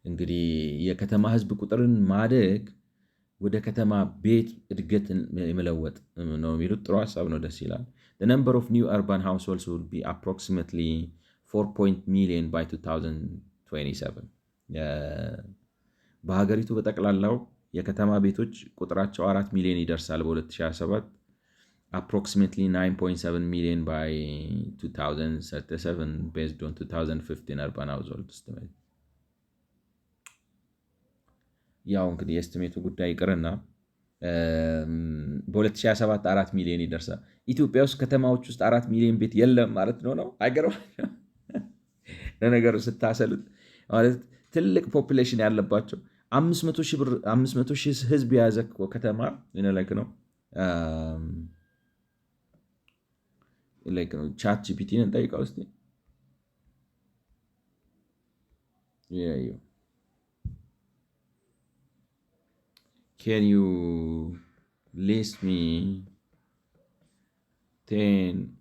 እንግዲህ የከተማ ህዝብ ቁጥርን ማደግ ወደ ከተማ ቤት እድገት የመለወጥ ነው የሚሉት። ጥሩ ሀሳብ ነው፣ ደስ ይላል። The number of new urban households will be approximately 4 million by 2027 በሀገሪቱ በጠቅላላው የከተማ ቤቶች ቁጥራቸው 4 ሚሊዮን ይደርሳል በ2027 approximately 9.7 million by 2037 based on 2015 urban household estimate። ያው እንግዲህ የኤስቲሜቱ ጉዳይ ይቅርና በ2027 4 ሚሊዮን ይደርሳል። ኢትዮጵያ ውስጥ ከተማዎች ውስጥ 4 ሚሊዮን ቤት የለም ማለት ነው። አይገርማችሁም? ለነገሩ ስታሰሉት ማለት ትልቅ ፖፑሌሽን ያለባቸው 500 ሺህ ህዝብ የያዘ ከተማ ነው። ቻት ጂፒቲን እንጠይቀው እስኪ። Can you list me 10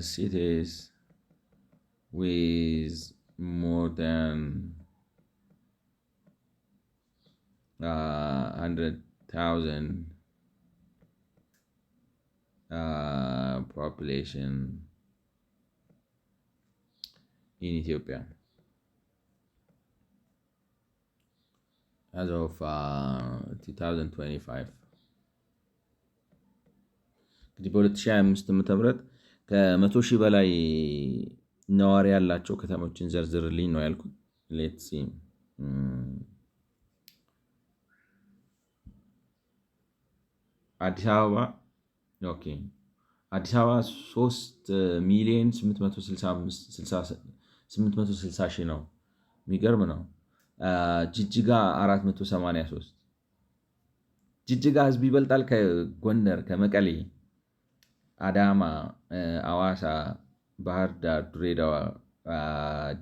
cities with more than 100,000 population in Ethiopia as of 2025። እንግዲህ በ2025 ዓ.ም ከ100 ሺህ በላይ ነዋሪ ያላቸው ከተሞችን ዘርዝርልኝ ነው ያልኩት። ሌትስ ሲ አዲስ አበባ ኦኬ አዲስ አበባ 3 ሚሊዮን 860 ሺህ ነው። የሚገርም ነው። ጅጅጋ 483። ጅጅጋ ህዝብ ይበልጣል ከጎንደር፣ ከመቀሌ፣ አዳማ፣ አዋሳ፣ ባህር ዳር፣ ድሬዳዋ፣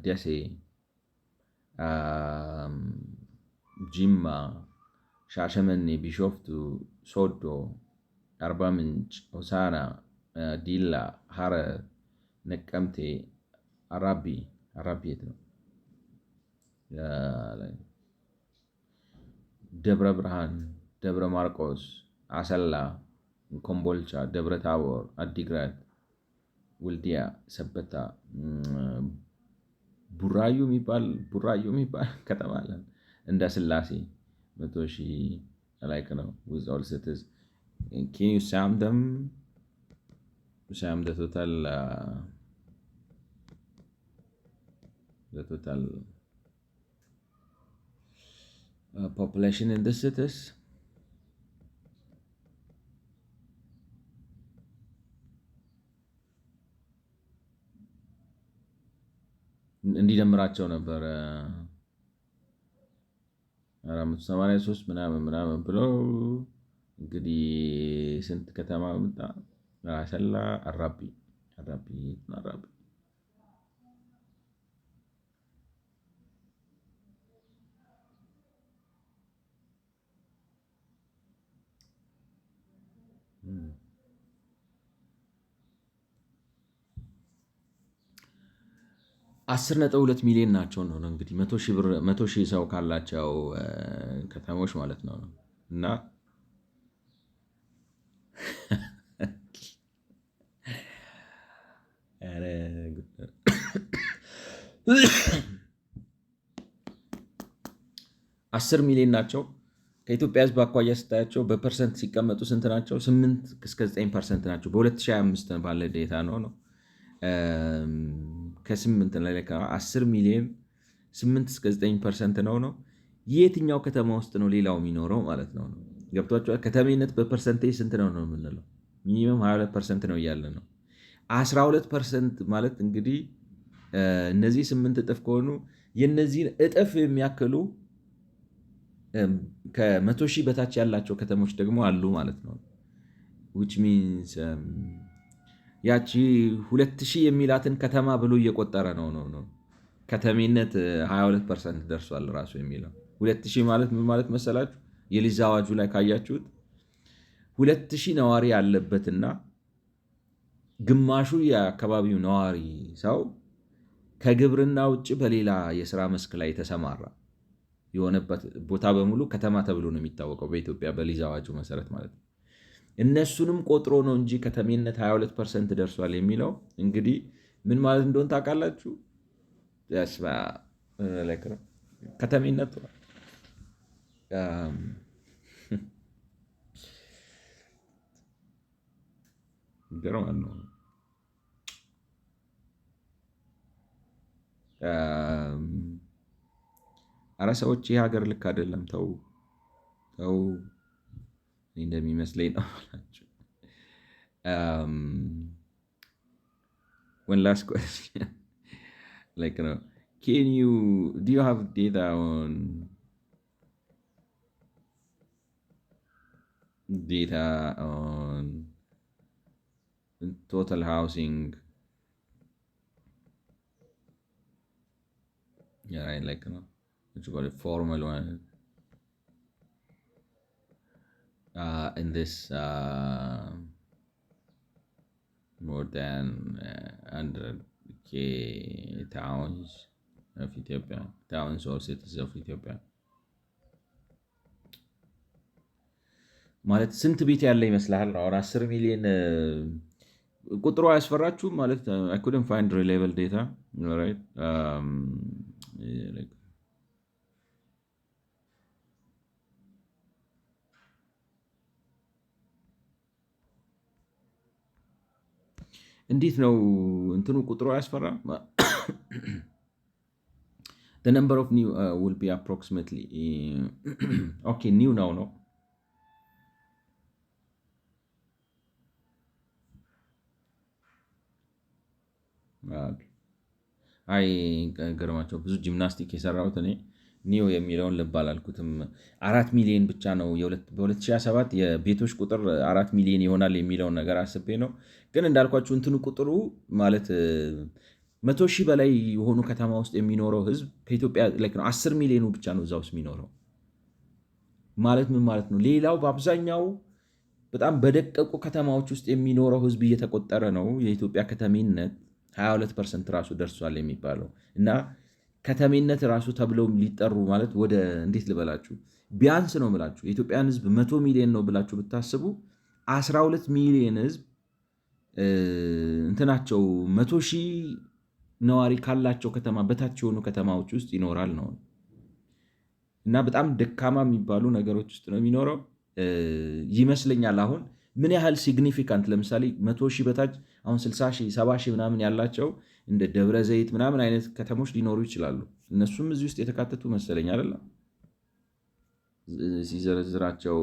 ደሴ፣ ጅማ፣ ሻሸመኔ፣ ቢሾፍቱ፣ ሶዶ፣ አርባ ምንጭ፣ ሆሳና፣ ዲላ፣ ሐረር፣ ነቀምቴ፣ አራቢ የት ነው? ደብረ ብርሃን፣ ደብረ ማርቆስ፣ አሰላ፣ ኮምቦልቻ፣ ደብረ ታቦር፣ አዲግራት፣ ወልዲያ፣ ሰበታ፣ ቡራዩ የሚባል ከተማ አለ። እንደ ስላሴ 100 ሺህ ላይክ ነው with all cities. Can you sum the total population in the cities? እንዲደምራቸው ነበር 483 ምናምን ብለው እንግዲህ ስንት ከተማ መጣ? አሰላ፣ አራቢ 10.2 ሚሊዮን ናቸው ነው እንግዲህ 100 ሺህ ሰው ካላቸው ከተሞች ማለት ነው። እና 10 ሚሊዮን ናቸው። ከኢትዮጵያ ሕዝብ አኳያ ስታያቸው በፐርሰንት ሲቀመጡ ስንት ናቸው? 8-9% ናቸው። በ2025 ባለ ዴታ ነው ከ8 ላይ 10 ሚሊዮን 8-9% ነው። የትኛው ከተማ ውስጥ ነው ሌላው የሚኖረው ማለት ነው? ገብቷቸዋል። ከተሜነት በፐርሰንቴጅ ስንት ነው የምንለው? ሚኒመም 22% ነው እያለ ነው። 12% ማለት እንግዲህ እነዚህ 8 እጥፍ ከሆኑ የነዚህን እጥፍ የሚያክሉ ከ100 ሺህ በታች ያላቸው ከተሞች ደግሞ አሉ ማለት ነው። which means ያቺ 2000 የሚላትን ከተማ ብሎ እየቆጠረ ነው። ከተሜነት 22% ደርሷል ራሱ የሚለው 2000 ማለት ምን ማለት መሰላችሁ? የሊዝ አዋጁ ላይ ካያችሁት 2000 ነዋሪ ያለበትና ግማሹ የአካባቢው ነዋሪ ሰው ከግብርና ውጭ በሌላ የስራ መስክ ላይ የተሰማራ የሆነበት ቦታ በሙሉ ከተማ ተብሎ ነው የሚታወቀው በኢትዮጵያ በሊዝ አዋጁ መሰረት ማለት ነው። እነሱንም ቆጥሮ ነው እንጂ ከተሜነት 22% ደርሷል የሚለው እንግዲህ ምን ማለት እንደሆነ ታውቃላችሁ? ከተሜነት ይገርማል ነው። አረ ሰዎች ይህ ሀገር ልክ አይደለም። ተው ተው፣ እንደሚመስለኝ ነው ናቸው። One last question. Like, do you have data on total housing? Yeah, right, like, what you call it, formal one, in this more than 100K towns of Ethiopia, towns or cities of Ethiopia. ማለት ስንት ቤት ያለ ይመስልሃል? አሁን 10 ሚሊዮን ቁጥሩ አያስፈራችሁም? ማለት I couldn't find reliable data, right? እንዴት ነው እንትኑ ቁጥሩ አያስፈራም? The number of new will be approximately okay, new now, no? አይ ገርማቸው ብዙ ጂምናስቲክ የሰራሁት እኔ ኒው የሚለውን ልብ አላልኩትም። 4 ሚሊዮን ብቻ ነው በ2027 የቤቶች ቁጥር 4 ሚሊዮን ይሆናል የሚለውን ነገር አስቤ ነው። ግን እንዳልኳችሁ እንትኑ ቁጥሩ ማለት 100 ሺህ በላይ የሆኑ ከተማ ውስጥ የሚኖረው ህዝብ ከኢትዮጵያ 10 ሚሊዮኑ ብቻ ነው እዛ ውስጥ የሚኖረው ማለት ምን ማለት ነው? ሌላው በአብዛኛው በጣም በደቀቁ ከተማዎች ውስጥ የሚኖረው ህዝብ እየተቆጠረ ነው። የኢትዮጵያ ከተሜነት 22% ራሱ ደርሷል የሚባለው እና ከተሜነት ራሱ ተብለው ሊጠሩ ማለት ወደ እንዴት ልበላችሁ ቢያንስ ነው ብላችሁ የኢትዮጵያን ህዝብ 100 ሚሊዮን ነው ብላችሁ ብታስቡ 12 ሚሊዮን ህዝብ እንትናቸው 100 ሺህ ነዋሪ ካላቸው ከተማ በታች የሆኑ ከተማዎች ውስጥ ይኖራል ነው እና በጣም ደካማ የሚባሉ ነገሮች ውስጥ ነው የሚኖረው ይመስለኛል። አሁን ምን ያህል ሲግኒፊካንት ለምሳሌ 100 ሺህ በታች አሁን 60 ሺህ 70 ሺህ ምናምን ያላቸው እንደ ደብረ ዘይት ምናምን አይነት ከተሞች ሊኖሩ ይችላሉ። እነሱም እዚህ ውስጥ የተካተቱ መሰለኝ አይደለም ሲዘረዝራቸው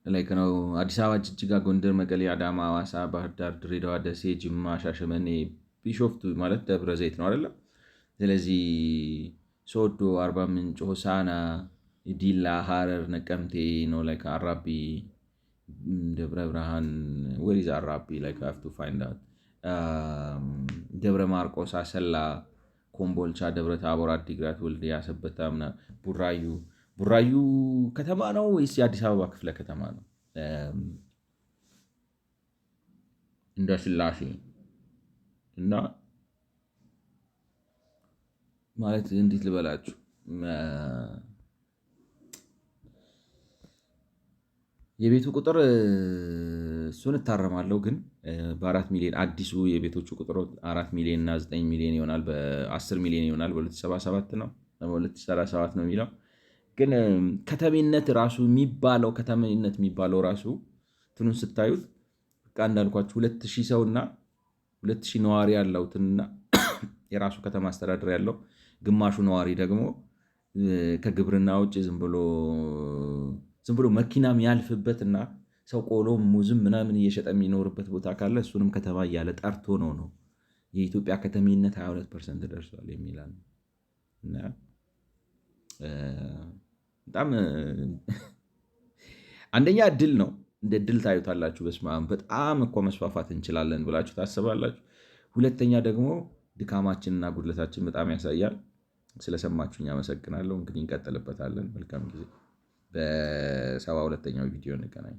ላይክ ነው። አዲስ አበባ፣ ጅጅጋ፣ ጎንደር፣ መቀሌ፣ አዳማ፣ ሐዋሳ፣ ባህር ዳር፣ ድሬዳዋ፣ ደሴ፣ ጅማ፣ ሻሸመኔ፣ ቢሾፍቱ ማለት ደብረ ዘይት ነው አይደለም። ስለዚህ ሶዶ፣ አርባ ምንጭ፣ ሆሳና፣ ዲላ፣ ሐረር፣ ነቀምቴ ነው ላይክ አራቢ፣ ደብረ ብርሃን ወሪዝ አራቢ ላይክ I have to find out ደብረ ማርቆስ፣ አሰላ፣ ኮምቦልቻ፣ ደብረ ታቦር፣ አዲግራት፣ ወልዲያ፣ ሰበታ፣ ቡራዩ ከተማ ነው ወይስ የአዲስ አበባ ክፍለ ከተማ ነው? እንደ ስላሴ እና ማለት እንዴት ልበላችሁ የቤቱ ቁጥር እሱን እታረማለሁ፣ ግን በ4 ሚሊዮን አዲሱ የቤቶቹ ቁጥር 4 ሚሊዮን እና 9 ሚሊዮን ይሆናል፣ በ10 ሚሊዮን ይሆናል። በ2077 ነው በ2037 ነው የሚለው። ግን ከተሜነት ራሱ የሚባለው ከተሜነት የሚባለው ራሱ ትኑን ስታዩት በቃ እንዳልኳችሁ 2000 ሰው እና 2000 ነዋሪ ያለው ትንና የራሱ ከተማ አስተዳደር ያለው ግማሹ ነዋሪ ደግሞ ከግብርና ውጭ ዝም ብሎ መኪና የሚያልፍበትና ሰው ቆሎ ሙዝም ምናምን እየሸጠ የሚኖርበት ቦታ ካለ እሱንም ከተማ እያለ ጠርቶ ነው የኢትዮጵያ ከተሜነት 22% ደርሷል የሚላል እና በጣም አንደኛ እድል ነው። እንደ እድል ታዩታላችሁ። በስመ አብ በጣም እኮ መስፋፋት እንችላለን ብላችሁ ታስባላችሁ። ሁለተኛ ደግሞ ድካማችንና ጉድለታችን በጣም ያሳያል። ስለሰማችሁኝ አመሰግናለሁ። እንግዲህ እንቀጥልበታለን። መልካም ጊዜ። በ72ኛው ቪዲዮ እንገናኝ።